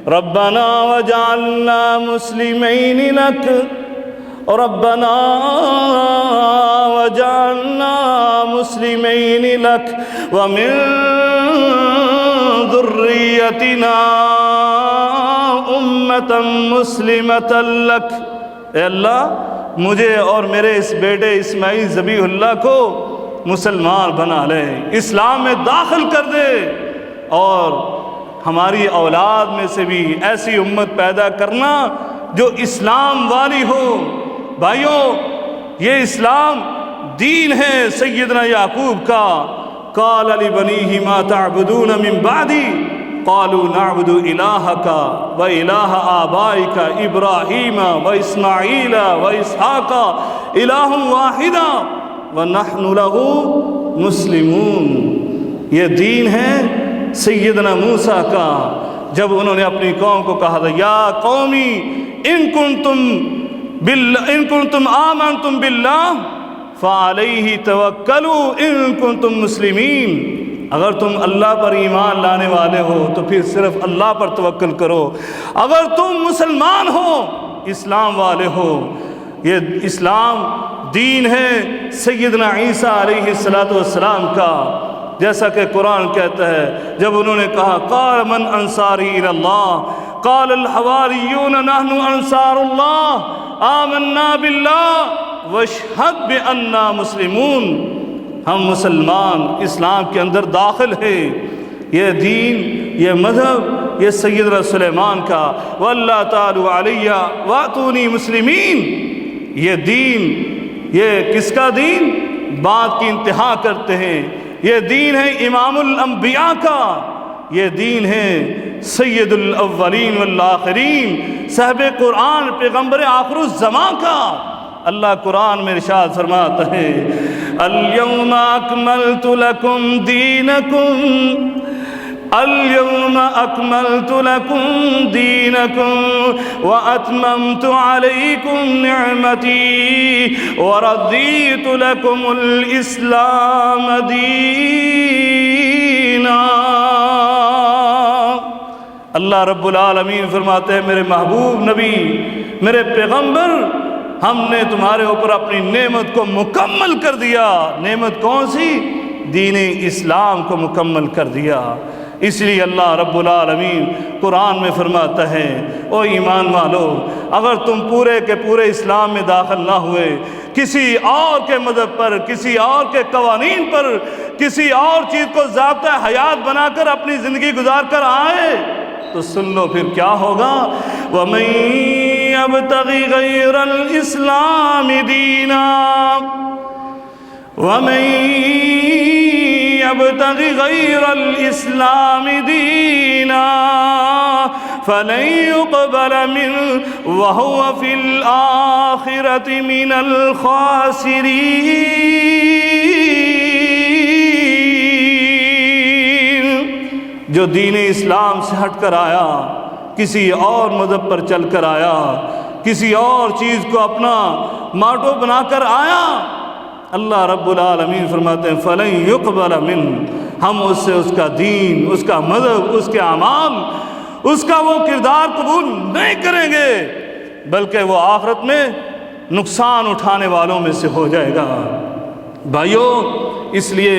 ربنا وجعلنا مسلمین لک، ربنا وجعلنا مسلمین لک ومن ذریتنا امتا مسلمتا لک۔ اے اللہ، مجھے اور میرے اس بیٹے اسماعیل ذبیح اللہ کو مسلمان بنا لے، اسلام میں داخل کر دے، اور ہماری اولاد میں سے بھی ایسی امت پیدا کرنا جو اسلام والی ہو۔ بھائیوں، یہ اسلام دین ہے سیدنا یعقوب کا۔ قال لبنیہ ما تعبدون من بعدی قالوا نعبد الہک و الہ آبائک ابراہیم و اسماعیل و اسحاق الہ واحدا وَنَحْنُ لَهُ مُسْلِمُونَ۔ یہ دین ہے سیدنا موسیٰ کا، جب انہوں نے اپنی قوم کو کہا تھا یا قومی ان کنتم آمنتم باللہ فعلیہ توکلوا ان کنتم مسلمین۔ اگر تم اللہ پر ایمان لانے والے ہو تو پھر صرف اللہ پر توکل کرو، اگر تم مسلمان ہو، اسلام والے ہو۔ یہ اسلام دین ہے سیدنا عیسیٰ علیہ السلام کا، جیسا کہ قرآن کہتا ہے جب انہوں نے کہا قال من انصاری الی اللہ قال الحواریون نحن انصار اللہ آمنا باللہ واشہد بأننا مسلمون۔ ہم مسلمان اسلام کے اندر داخل ہیں۔ یہ دین، یہ مذہب، یہ سیدنا سلیمان کا واللہ تعالی علیہ واتونی مسلمین۔ یہ دین، یہ کس کا دین؟ بات کی انتہا کرتے ہیں، یہ دین ہے امام الانبیاء کا، یہ دین ہے سید الاولین والآخرین، صاحب قرآن، پیغمبر آخر الزمان کا۔ اللہ قرآن میں ارشاد فرماتا ہے اليوم اکملت لکم دینکم اليوم اکملت لکم دینکم واتممت علیکم نعمتی ورضیت لکم الاسلام دینا۔ اللہ رب العالمین فرماتے ہیں میرے محبوب نبی، میرے پیغمبر، ہم نے تمہارے اوپر اپنی نعمت کو مکمل کر دیا۔ نعمت کون سی؟ دین اسلام کو مکمل کر دیا۔ اس لیے اللہ رب العالمین قرآن میں فرماتا ہے او ایمان والو، اگر تم پورے کے پورے اسلام میں داخل نہ ہوئے، کسی اور کے مذہب پر، کسی اور کے قوانین پر، کسی اور چیز کو ضابطہ حیات بنا کر اپنی زندگی گزار کر آئے تو سن لو پھر کیا ہوگا وَمَن يَبْتَغِ غَيْرَ الْإِسْلَامِ دِينًا وَمَن يَبْتَغِ غَيْرَ الْإِسْلَامِ دِينًا فَلَن يُقْبَلَ مِنْهُ وَهُوَ فِي الْآخِرَةِ مِنَ الْخَاسِرِينَ۔ جو دین اسلام سے ہٹ کر آیا، کسی اور مذہب پر چل کر آیا، کسی اور چیز کو اپنا ماٹو بنا کر آیا، اللہ رب العالمین فرماتے ہیں فَلَن يُقْبَلَ مِنْهُ، ہم اس سے اس کا دین، اس کا مذہب، اس کے اعمال، اس کا وہ کردار قبول نہیں کریں گے، بلکہ وہ آخرت میں نقصان اٹھانے والوں میں سے ہو جائے گا۔ بھائیو، اس لیے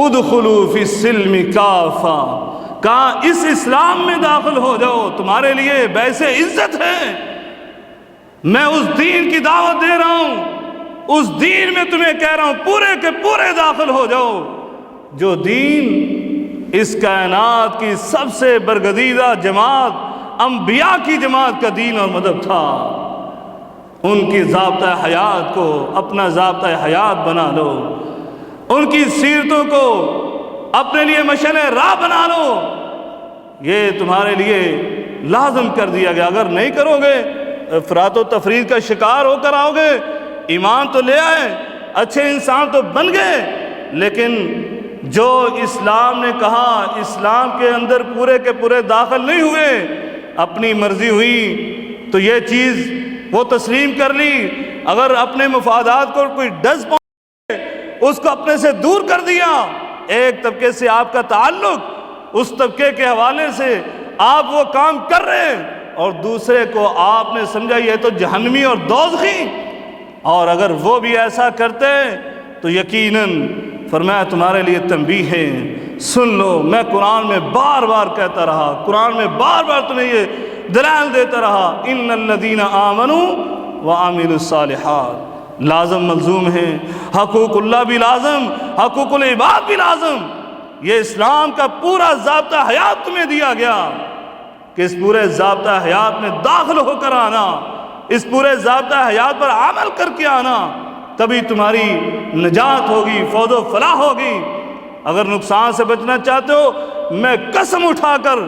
ادخلوا فی السلم کافہ، کہا اس اسلام میں داخل ہو جاؤ، تمہارے لیے باعث عزت ہے۔ میں اس دین کی دعوت دے رہا ہوں، اس دین میں تمہیں کہہ رہا ہوں پورے کے پورے داخل ہو جاؤ، جو دین اس کائنات کی سب سے برگزیدہ جماعت، انبیاء کی جماعت کا دین اور مذہب تھا۔ ان کی ضابطہ حیات کو اپنا ضابطہ حیات بنا لو، ان کی سیرتوں کو اپنے لیے مشعل راہ بنا لو، یہ تمہارے لیے لازم کر دیا گیا۔ اگر نہیں کرو گے افراط و تفریط کا شکار ہو کر آؤ گے۔ ایمان تو لے آئے، اچھے انسان تو بن گئے، لیکن جو اسلام نے کہا اسلام کے اندر پورے کے پورے داخل نہیں ہوئے، اپنی مرضی ہوئی تو یہ چیز وہ تسلیم کر لی، اگر اپنے مفادات کو کوئی ڈز پہنچے اس کو اپنے سے دور کر دیا، ایک طبقے سے آپ کا تعلق، اس طبقے کے حوالے سے آپ وہ کام کر رہے ہیں اور دوسرے کو آپ نے سمجھا یہ تو جہنمی اور دوزخی، اور اگر وہ بھی ایسا کرتے تو یقیناً فرمایا تمہارے لیے تنبیہ ہے، سن لو۔ میں قرآن میں بار بار کہتا رہا، قرآن میں بار بار تمہیں یہ دلائل دیتا رہا، ان الذین آمنوا وعملوا الصالحات، لازم ملزوم ہے، حقوق اللہ بھی لازم، حقوق العباد بھی لازم۔ یہ اسلام کا پورا ضابطہ حیات تمہیں دیا گیا کہ اس پورے ضابطہ حیات میں داخل ہو کر آنا، اس پورے ضابطہ حیات پر عمل کر کے آنا، تبھی تمہاری نجات ہوگی، فوز و فلاح ہوگی۔ اگر نقصان سے بچنا چاہتے ہو، میں قسم اٹھا کر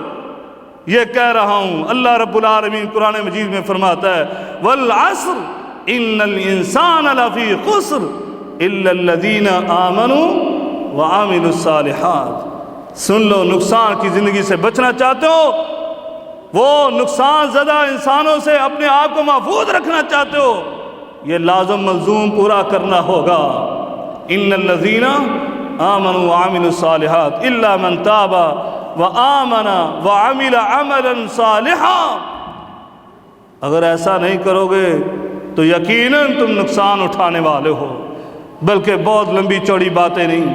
یہ کہہ رہا ہوں، اللہ رب العالمین قرآن مجید میں فرماتا ہے والعصر ان الانسان لفی خسر الا الذین آمنوا وعملوا الصالحات۔ سن لو، نقصان کی زندگی سے بچنا چاہتے ہو، وہ نقصان زدہ انسانوں سے اپنے آپ کو محفوظ رکھنا چاہتے ہو، یہ لازم ملزوم پورا کرنا ہوگا۔ ان الذین آمنوا وعملوا الصالحات الا من تاب وآمن وعمل عملا صالحا۔ اگر ایسا نہیں کرو گے تو یقیناً تم نقصان اٹھانے والے ہو، بلکہ بہت لمبی چوڑی باتیں نہیں۔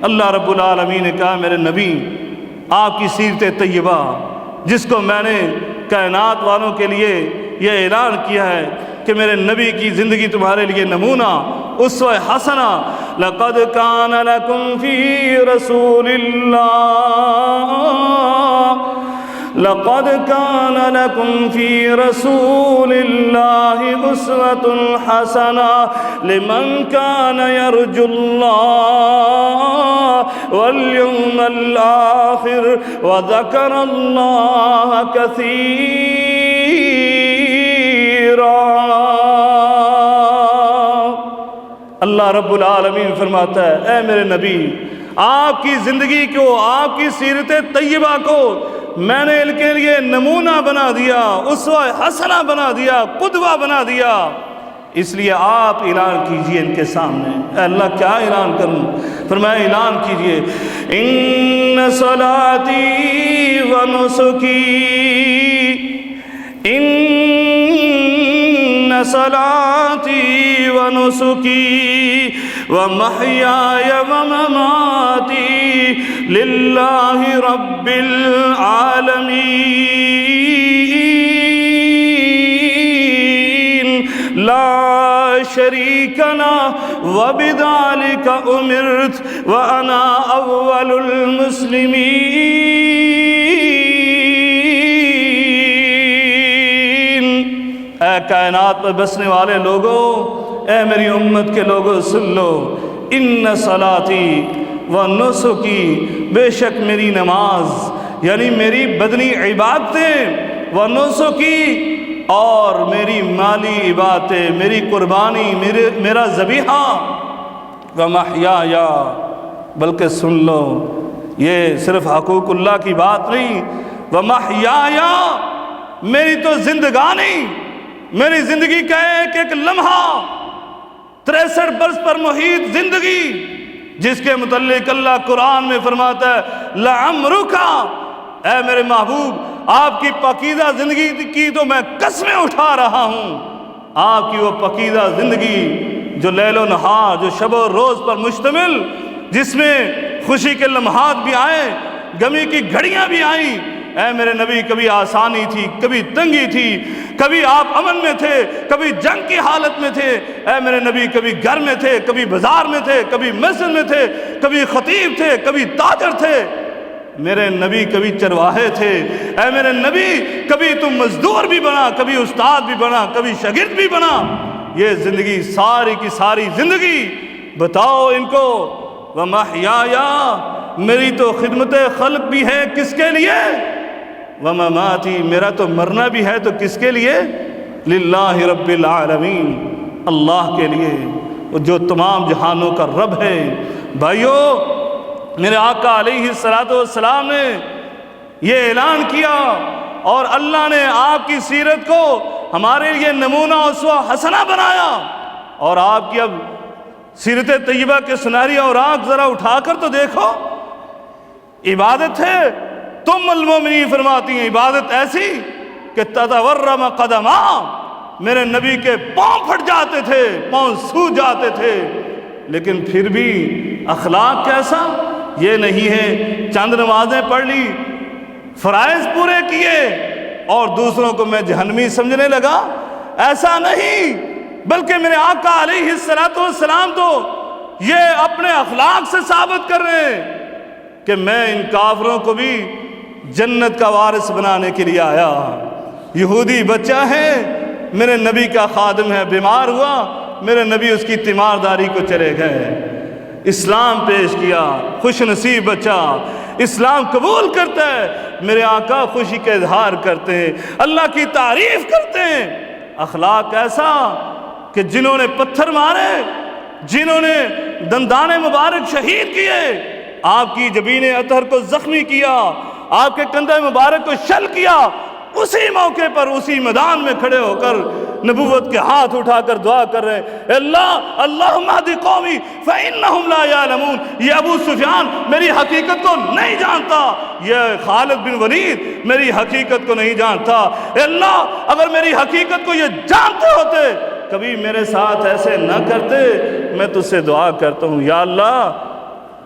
اللہ رب العالمین نے کہا میرے نبی آپ کی سیرت طیبہ جس کو میں نے کائنات والوں کے لیے یہ اعلان کیا ہے کہ میرے نبی کی زندگی تمہارے لیے نمونہ اسوہ حسنہ، لقد کان لکم فی رسول اللہ، لقد کان لکم فی رسول اللہ اسوۃ حسنہ لمن کان یرجو اللہ والیوم الآخر وذکر اللہ کثیرا۔ اللہ رب العالمین فرماتا ہے اے میرے نبی آپ کی زندگی کو، آپ کی سیرت طیبہ کو میں نے ان کے لیے نمونہ بنا دیا، اسوہ حسنہ بنا دیا، قدوہ بنا دیا، اس لیے آپ اعلان کیجئے ان کے سامنے۔ اے اللہ کیا اعلان کروں؟ فرمایا اعلان کیجئے ان صلاتی و نسکی، ان صلاتی و نسکی و محیای و مماتی للہ رب العالمین لا شریک لہ وبذالک امرت وانا اول المسلمین۔ اے کائنات پر بسنے والے لوگوں، اے میری امت کے لوگوں سن لو، ان صلاتی و نسکی، بے شک میری نماز یعنی میری بدنی عبادتیں، و نسکی اور میری مالی عبادتیں، میری قربانی، میرا ذبیحہ، و محیایا، بلکہ سن لو یہ صرف حقوق اللہ کی بات نہیں، و محیایا میری تو زندگانی، میری زندگی کا ایک ایک لمحہ، 63 برس پر محیط زندگی جس کے متعلق اللہ قرآن میں فرماتا ہے لعمرک، اے میرے محبوب آپ کی پاکیزہ زندگی کی تو میں قسمیں اٹھا رہا ہوں، آپ کی وہ پاکیزہ زندگی جو لیل و نہار، جو شب و روز پر مشتمل، جس میں خوشی کے لمحات بھی آئے، غمی کی گھڑیاں بھی آئیں۔ اے میرے نبی کبھی آسانی تھی، کبھی تنگی تھی، کبھی آپ امن میں تھے، کبھی جنگ کی حالت میں تھے، اے میرے نبی کبھی گھر میں تھے، کبھی بازار میں تھے، کبھی مسجد میں تھے، کبھی خطیب تھے، کبھی تاجر تھے، میرے نبی کبھی چرواہے تھے، اے میرے نبی کبھی تم مزدور بھی بنا، کبھی استاد بھی بنا، کبھی شاگرد بھی بنا۔ یہ زندگی ساری کی ساری زندگی بتاؤ ان کو، وَمَحْيَايَا میری تو خدمت خلق بھی ہے کس کے لیے، وَمَمَاتِي میرا تو مرنا بھی ہے تو کس کے لیے، للہ رب العالمین اللہ کے لیے جو تمام جہانوں کا رب ہے۔ بھائیو میرے آقا علیہ السلام نے یہ اعلان کیا اور اللہ نے آپ کی سیرت کو ہمارے لیے نمونہ اسوہ حسنہ بنایا، اور آپ کی اب سیرت طیبہ کے سنہری اوراق ذرا اٹھا کر تو دیکھو، عبادت ہے، تم المومنین فرماتی ہیں عبادت ایسی کہ تتورم قدما، میرے نبی کے پاؤں پھٹ جاتے تھے، پاؤں سوج جاتے تھے، لیکن پھر بھی اخلاق کیسا؟ یہ نہیں ہے چند نمازیں پڑھ لی، فرائض پورے کیے اور دوسروں کو میں جہنمی سمجھنے لگا، ایسا نہیں، بلکہ میرے آقا علیہ السلام تو یہ اپنے اخلاق سے ثابت کر رہے ہیں کہ میں ان کافروں کو بھی جنت کا وارث بنانے کے لیے آیا۔ یہودی بچہ ہے، میرے نبی کا خادم ہے، بیمار ہوا، میرے نبی اس کی تیمارداری کو چلے گئے، اسلام پیش کیا، خوش نصیب بچہ اسلام قبول کرتا ہے، میرے آقا خوشی کا اظہار کرتے ہیں، اللہ کی تعریف کرتے ہیں۔ اخلاق ایسا کہ جنہوں نے پتھر مارے جنہوں نے دندان مبارک شہید کیے، آپ کی جبین اطہر کو زخمی کیا، آپ کے کندھے مبارک کو شل کیا، اسی موقع پر اسی میدان میں کھڑے ہو کر نبوت کے ہاتھ اٹھا کر دعا کر رہے ہیں، اللہم اہدی قومی فإنہم لا یعلمون۔ یہ ابو سفیان میری حقیقت کو نہیں جانتا، یہ خالد بن ولید میری حقیقت کو نہیں جانتا، اللہ اگر میری حقیقت کو یہ جانتے ہوتے کبھی میرے ساتھ ایسے نہ کرتے۔ میں تجھ سے دعا کرتا ہوں یا اللہ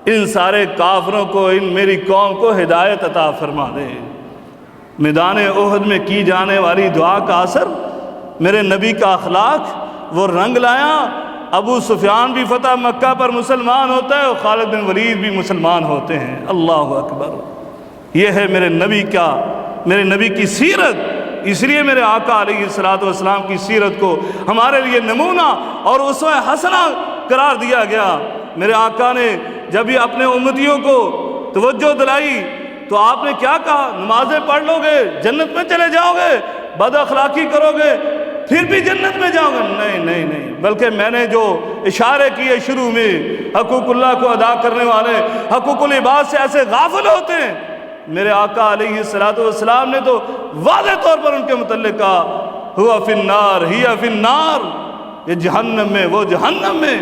ان سارے کافروں کو، ان میری قوم کو ہدایت عطا فرما دے۔ میدان احد میں کی جانے والی دعا کا اثر، میرے نبی کا اخلاق وہ رنگ لایا۔ ابو سفیان بھی فتح مکہ پر مسلمان ہوتا ہے اور خالد بن ولید بھی مسلمان ہوتے ہیں۔ اللہ اکبر، یہ ہے میرے نبی کی سیرت۔ اس لیے میرے آقا علیہ الصلوۃ والسلام کی سیرت کو ہمارے لیے نمونہ اور اسوہ حسنہ قرار دیا گیا۔ میرے آقا نے جب یہ اپنے امتیوں کو توجہ دلائی تو آپ نے کیا کہا؟ نمازیں پڑھ لو گے جنت میں چلے جاؤ گے، بد اخلاقی کرو گے پھر بھی جنت میں جاؤ گے؟ نہیں، بلکہ میں نے جو اشارے کیے شروع میں، حقوق اللہ کو ادا کرنے والے حقوق العباد سے ایسے غافل ہوتے ہیں۔ میرے آقا علیہ الصلوۃ والسلام نے تو واضح طور پر ان کے متعلق کہا ہوا فی النار ہی فی النار، یہ جہنم میں وہ جہنم میں۔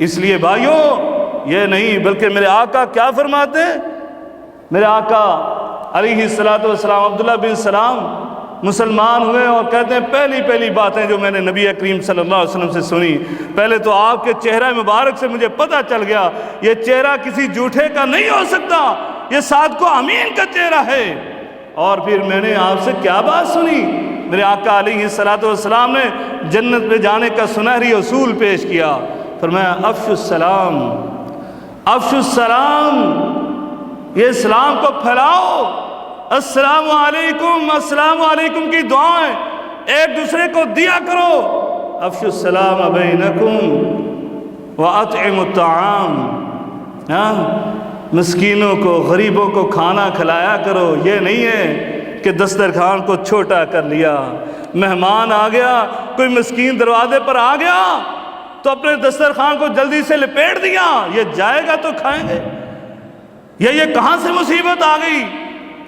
اس لیے بھائیوں یہ نہیں، بلکہ میرے آقا کیا فرماتے ہیں؟ میرے آقا علیہ الصلوۃ والسلام عبداللہ بن سلام مسلمان ہوئے اور کہتے ہیں پہلی باتیں جو میں نے نبی کریم صلی اللہ علیہ وسلم سے سنی، پہلے تو آپ کے چہرہ مبارک سے مجھے پتہ چل گیا یہ چہرہ کسی جھوٹے کا نہیں ہو سکتا، یہ صادق و امین کا چہرہ ہے۔ اور پھر میں نے آپ سے کیا بات سنی؟ میرے آقا علیہ الصلوۃ والسلام نے جنت میں جانے کا سنہری اصول پیش کیا، فرمایا افشوا السلام، یہ اسلام کو پھیلاؤ، السلام علیکم کی دعائیں ایک دوسرے کو دیا کرو، افشوا السلام بینکم واطعموا الطعام، مسکینوں کو غریبوں کو کھانا کھلایا کرو۔ یہ نہیں ہے کہ دسترخوان کو چھوٹا کر لیا، مہمان آ گیا، کوئی مسکین دروازے پر آ گیا تو اپنے دسترخوان کو جلدی سے لپیٹ دیا، یہ جائے گا تو کھائیں گے، یہ کہاں سے مصیبت آ گئی؟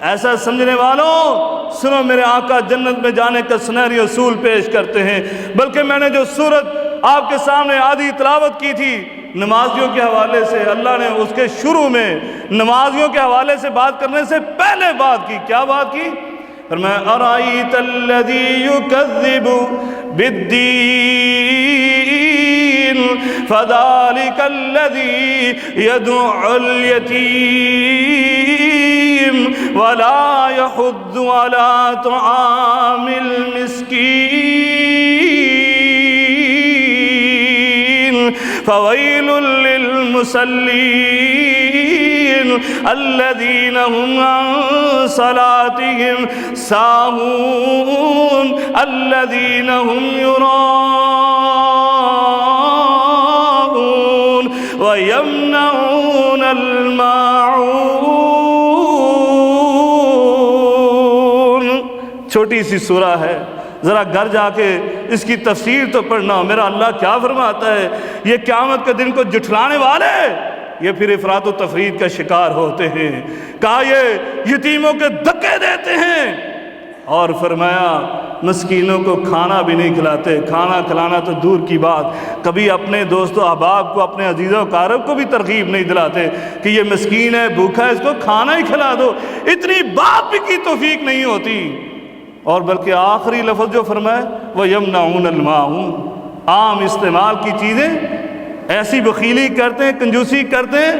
ایسا سمجھنے والوں سنو، میرے آقا جنت میں جانے کا سنہری اصول پیش کرتے ہیں۔ بلکہ میں نے جو سورت آپ کے سامنے آدھی تلاوت کی تھی نمازیوں کے حوالے سے، اللہ نے اس کے شروع میں نمازیوں کے حوالے سے بات کرنے سے پہلے بات کی، کیا بات کی؟ فرمایا ارائیت الذی یکذب بالدین فذلک الذی یدع الیتیم ولا یحض علی طعام المسکین فویل للمصلین الذین هم عن صلاتهم ساہون الذین هم یراؤون ویمنعون الماعون۔ چھوٹی سی سورہ ہے، ذرا گھر جا کے اس کی تفسیر تو پڑھنا۔ میرا اللہ کیا فرماتا ہے؟ یہ قیامت کے دن کو جھٹلانے والے یہ پھر افراط و تفرید کا شکار ہوتے ہیں، کہا یہ یتیموں کے دھکے دیتے ہیں، اور فرمایا مسکینوں کو کھانا بھی نہیں کھلاتے۔ کھانا کھلانا تو دور کی بات، کبھی اپنے دوست و احباب کو، اپنے عزیز و اقارب کو بھی ترغیب نہیں دلاتے کہ یہ مسکین ہے، بھوکا ہے، اس کو کھانا ہی کھلا دو۔ اتنی بات بھی کی توفیق نہیں ہوتی۔ اور بلکہ آخری لفظ جو فرمائے وَيَمْنَعُونَ الْمَاعُونَ، عام استعمال کی چیزیں ایسی بخیلی کرتے ہیں، کنجوسی کرتے ہیں،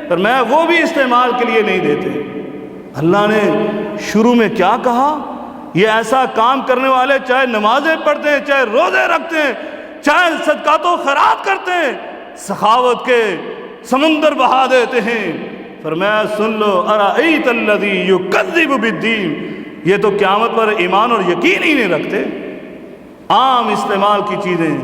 فرمایا وہ بھی استعمال کے لیے نہیں دیتے۔ اللہ نے شروع میں کیا کہا؟ یہ ایسا کام کرنے والے چاہے نمازیں پڑھتے ہیں، چاہے روزے رکھتے ہیں، چاہے صدقات و خیرات کرتے ہیں، سخاوت کے سمندر بہا دیتے ہیں۔ فرمایا سن لو ارائیت الذی یکذب بالدین، یہ تو قیامت پر ایمان اور یقین ہی نہیں رکھتے، عام استعمال کی چیزیں۔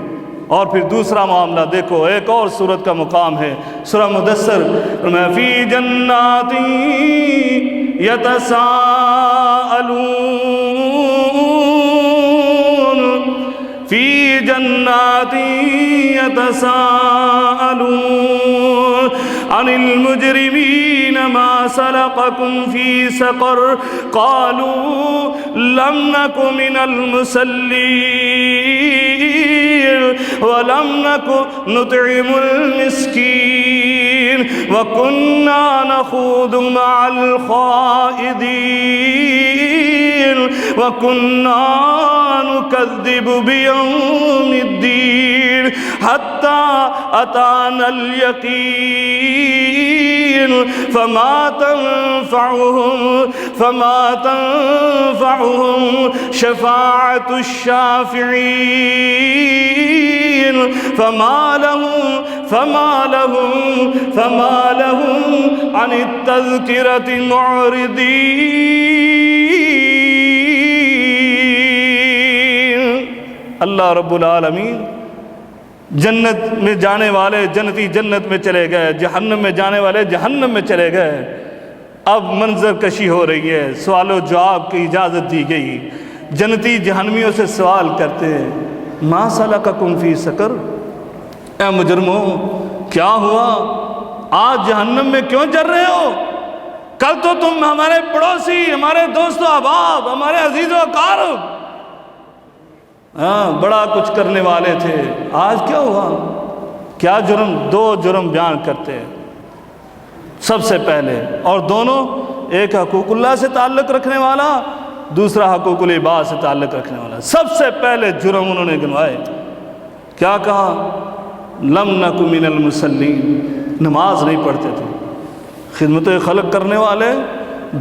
اور پھر دوسرا معاملہ دیکھو، ایک اور سورت کا مقام ہے، سورہ مدثر، فرمایا فی جنات یتساءلون، فی جنات يتساءلون عن المجرمين ما سلككم في سقر قالوا لم نك من المصلين ولم نك نطعم المسكين وكنا نخوض مع الخائضين وكنا نكذب بيوم الدين حتى أتانا اليقين فما تنفعهم شفاعة الشافعين فما لهم عن التذكرة معرضين. اللہ رب العالمین جنت میں جانے والے جنتی جنت میں چلے گئے، جہنم میں جانے والے جہنم میں چلے گئے. اب منظر کشی ہو رہی ہے، سوال و جواب کی اجازت دی گئی. جنتی جہنمیوں سے سوال کرتے ہیں ما سلککم فی سقر، اے مجرموں کیا ہوا، آج جہنم میں کیوں جل رہے ہو؟ کل تو تم ہمارے پڑوسی، ہمارے دوست و احباب، ہمارے عزیز و اقارب، بڑا کچھ کرنے والے تھے، آج کیا ہوا؟ کیا جرم؟ دو جرم بیان کرتے ہیں سب سے پہلے، اور دونوں، ایک حقوق اللہ سے تعلق رکھنے والا، دوسرا حقوق العباد سے تعلق رکھنے والا. سب سے پہلے جرم انہوں نے گنوائے. کیا کہا؟ لم نک من المصلین، نماز نہیں پڑھتے تھے. خدمت خلق کرنے والے،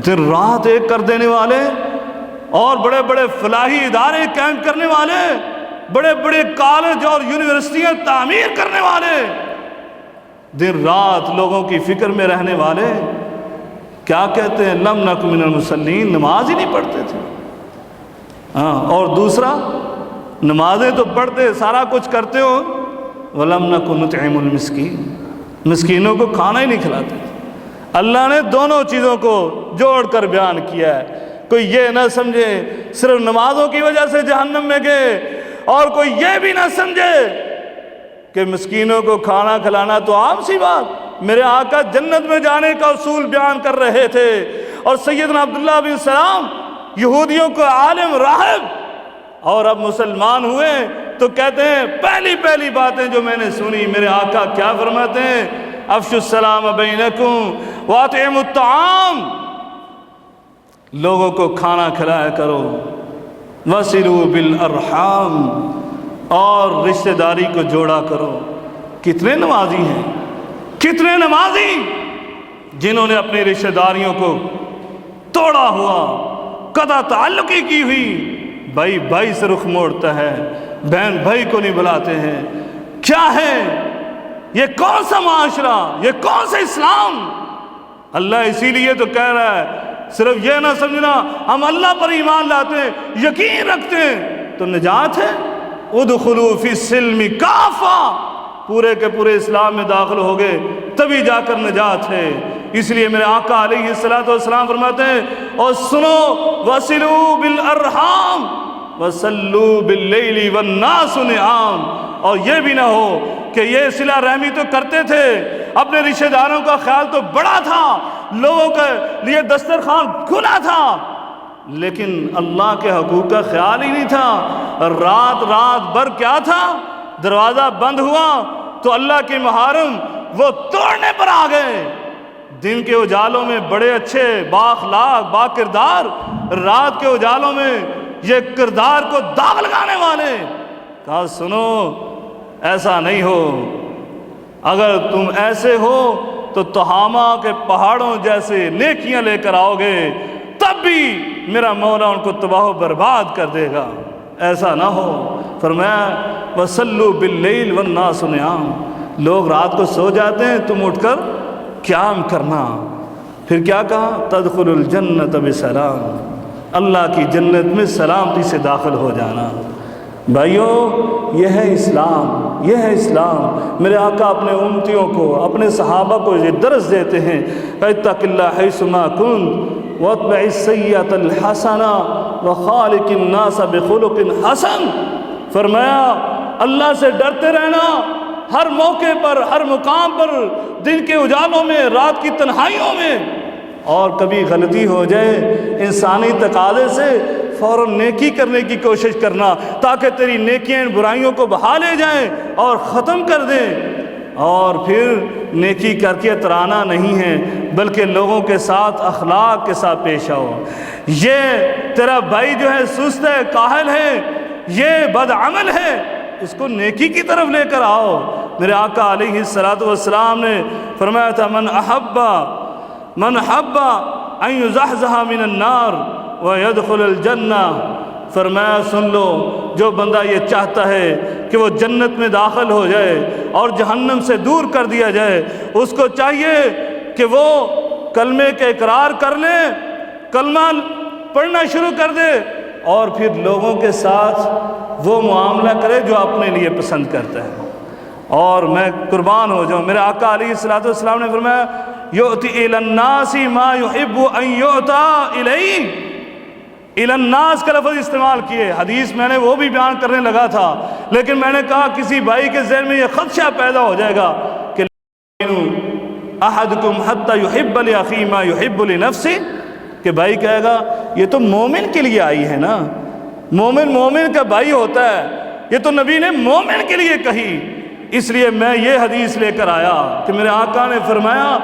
دن رات ایک کر دینے والے، اور بڑے بڑے فلاحی ادارے قائم کرنے والے، بڑے بڑے کالج اور یونیورسٹیاں تعمیر کرنے والے، دن رات لوگوں کی فکر میں رہنے والے، کیا کہتے ہیں؟ لم نک من المصلین، نماز ہی نہیں پڑھتے تھے. اور دوسرا، نمازیں تو پڑھتے، سارا کچھ کرتے ہو، وَلَمْ نَكُ نُطْعِمُ الْمِسْكِينَ، مسکینوں کو کھانا ہی نہیں کھلاتے. اللہ نے دونوں چیزوں کو جوڑ کر بیان کیا ہے. کوئی یہ نہ سمجھے صرف نمازوں کی وجہ سے جہنم میں گئے، اور کوئی یہ بھی نہ سمجھے کہ مسکینوں کو کھانا کھلانا تو عام سی بات. میرے آقا جنت میں جانے کا اصول بیان کر رہے تھے، اور سیدنا عبداللہ بن سلام یہودیوں کو عالم راہب، اور اب مسلمان ہوئے تو کہتے ہیں پہلی باتیں جو میں نے سنی، میرے آقا کیا فرماتے ہیں؟ افشوا السلام بینکم واطعموا الطعام، لوگوں کو کھانا کھلایا کرو، وصلوا بالارحام، اور رشتہ داری کو جوڑا کرو. کتنے نمازی ہیں، کتنے نمازی جنہوں نے اپنی رشتہ داریوں کو توڑا ہوا، قطع تعلقی کی ہوئی. بھائی بھائی سے رخ موڑتا ہے، بہن بھائی کو نہیں بلاتے ہیں. کیا ہے یہ؟ کون سا معاشرہ، یہ کون سا اسلام؟ اللہ اسی لیے تو کہہ رہا ہے صرف یہ نہ سمجھنا ہم اللہ پر ایمان لاتے ہیں، یقین رکھتے ہیں تو نجات ہے. ادخلوا فی السلم کافہ، پورے کے پورے اسلام میں داخل ہو گئے تبھی جا کر نجات ہے. اس لیے میرے آقا علیہ السلام فرماتے ہیں، اور سنو، وصلوا بالارحام وصلوا باللیل والناس نعام. اور یہ بھی نہ ہو کہ یہ صلہ رحمی تو کرتے تھے، اپنے رشتہ داروں کا خیال تو بڑا تھا، لوگوں کے لیے دسترخوان کھلا تھا، لیکن اللہ کے حقوق کا خیال ہی نہیں تھا. رات بھر کیا تھا؟ دروازہ بند ہوا تو اللہ کے محارم وہ توڑنے پر آ گئے. دن کے اجالوں میں بڑے اچھے بااخلاق با کردار، رات کے اجالوں میں یہ کردار کو داغ لگانے والے. کہا سنو، ایسا نہیں ہو، اگر تم ایسے ہو تو تہامہ کے پہاڑوں جیسے نیکیاں لے کر آؤ گے، تب بھی میرا مولا ان کو تباہ و برباد کر دے گا. ایسا نہ ہو. فرمایا وصلوا باللیل والناس نعام، لوگ رات کو سو جاتے ہیں، تم اٹھ کر قیام کرنا. پھر کیا کہا؟ تدخل الجنت بسلام، اللہ کی جنت میں سلامتی سے داخل ہو جانا. بھائیوں، یہ ہے اسلام، یہ ہے اسلام. میرے آقا اپنے امتیوں کو، اپنے صحابہ کو یہ درس دیتے ہیں، اتق اللہ حیث ما کنت واتبع السیئۃ الحسنہ وخالق الناس بخلق حسن. فرمایا اللہ سے ڈرتے رہنا، ہر موقع پر، ہر مقام پر، دن کے اجالوں میں، رات کی تنہائیوں میں، اور کبھی غلطی ہو جائے انسانی تقاضے سے فوراً نیکی کرنے کی کوشش کرنا تاکہ تیری نیکیاں ان برائیوں کو بہا لے جائیں اور ختم کر دیں، اور پھر نیکی کر کے اترانا نہیں ہے بلکہ لوگوں کے ساتھ اخلاق کے ساتھ پیش آؤ۔ یہ تیرا بھائی جو ہے سست ہے، کاہل ہے، یہ بدعمل ہے، اس کو نیکی کی طرف لے کر آؤ۔ میرے آقا علیہ السلام نے فرمایا تھا من احب ان یزحزح من النار ویدخل الجنہ، فرمایا سن لو، جو بندہ یہ چاہتا ہے کہ وہ جنت میں داخل ہو جائے اور جہنم سے دور کر دیا جائے، اس کو چاہیے کہ وہ کلمے کا اقرار کر لے، کلمہ پڑھنا شروع کر دے، اور پھر لوگوں کے ساتھ وہ معاملہ کرے جو اپنے لیے پسند کرتا ہے۔ اور میں قربان ہو جاؤں، میرے آقا علیہ السلام نے فرمایا یؤتی الی الناس ما یحب ان یؤتی الیہ، الی الناس کا لفظ استعمال کیے، حدیث میں نے وہ بھی بیان کرنے لگا تھا، لیکن میں نے کہا کسی بھائی کے ذہن میں یہ خدشہ پیدا ہو جائے گا کہ احدکم حتی یحب لاخیہ ما یحب لنفسہ، کہ بھائی کہے گا یہ تو مومن کے لیے آئی ہے نا، مومن کا بھائی ہوتا ہے، یہ تو نبی نے مومن کے لیے کہی، اس لیے میں یہ حدیث لے کر آیا کہ میرے آقا نے فرمایا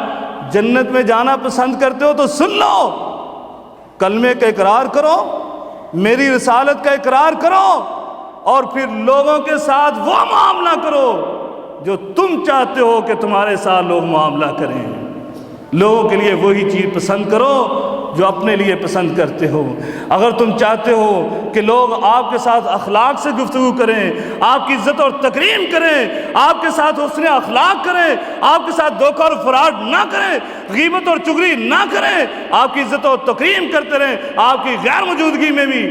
جنت میں جانا پسند کرتے ہو تو سن لو، کلمے کا اقرار کرو، میری رسالت کا اقرار کرو، اور پھر لوگوں کے ساتھ وہ معاملہ کرو جو تم چاہتے ہو کہ تمہارے ساتھ لوگ معاملہ کریں، لوگوں کے لیے وہی چیز پسند کرو جو اپنے لیے پسند کرتے ہو۔ اگر تم چاہتے ہو کہ لوگ آپ کے ساتھ اخلاق سے گفتگو کریں، آپ کی عزت اور تکریم کریں، آپ کے ساتھ حسن اخلاق کریں، آپ کے ساتھ دھوکہ اور فراڈ نہ کریں، غیبت اور چغلی نہ کریں، آپ کی عزت اور تکریم کرتے رہیں، آپ کی غیر موجودگی میں بھی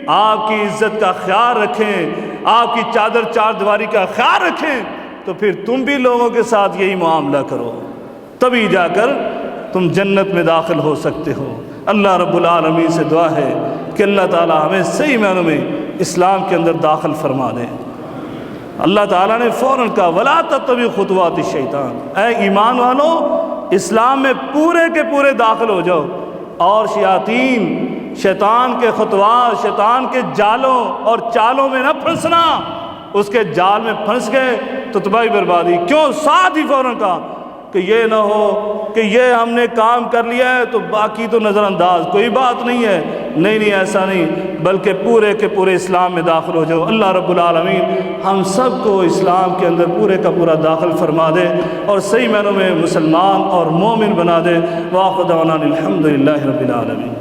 آپ کی عزت کا خیال رکھیں، آپ کی چادر چار دیواری کا خیال رکھیں، تو پھر تم بھی لوگوں کے ساتھ یہی معاملہ کرو، تبھی جا کر تم جنت میں داخل ہو سکتے ہو۔ اللہ رب العالمین سے دعا ہے کہ اللہ تعالی ہمیں صحیح معنوں میں اسلام کے اندر داخل فرما دیں۔ اللہ تعالیٰ نے فوراً کہا وَلَا تَتَّبِعُوا خُطُوَاتِ الشَّيْطَانِ، اے ایمان والو اسلام میں پورے کے پورے داخل ہو جاؤ، اور شیطان کے خطوات، شیطان کے جالوں اور چالوں میں نہ پھنسنا، اس کے جال میں پھنس گئے تو تباہی بربادی۔ کیوں؟ ساتھ ہی فوراً کہا کہ یہ نہ ہو کہ یہ ہم نے کام کر لیا ہے تو باقی تو نظر انداز، کوئی بات نہیں ہے، نہیں ایسا نہیں، بلکہ پورے کے پورے اسلام میں داخل ہو جاؤ۔ اللہ رب العالمین ہم سب کو اسلام کے اندر پورے کا پورا داخل فرما دے اور صحیح معنوں میں مسلمان اور مومن بنا دے۔ وآخر دعوانا الحمدللہ رب العالمین۔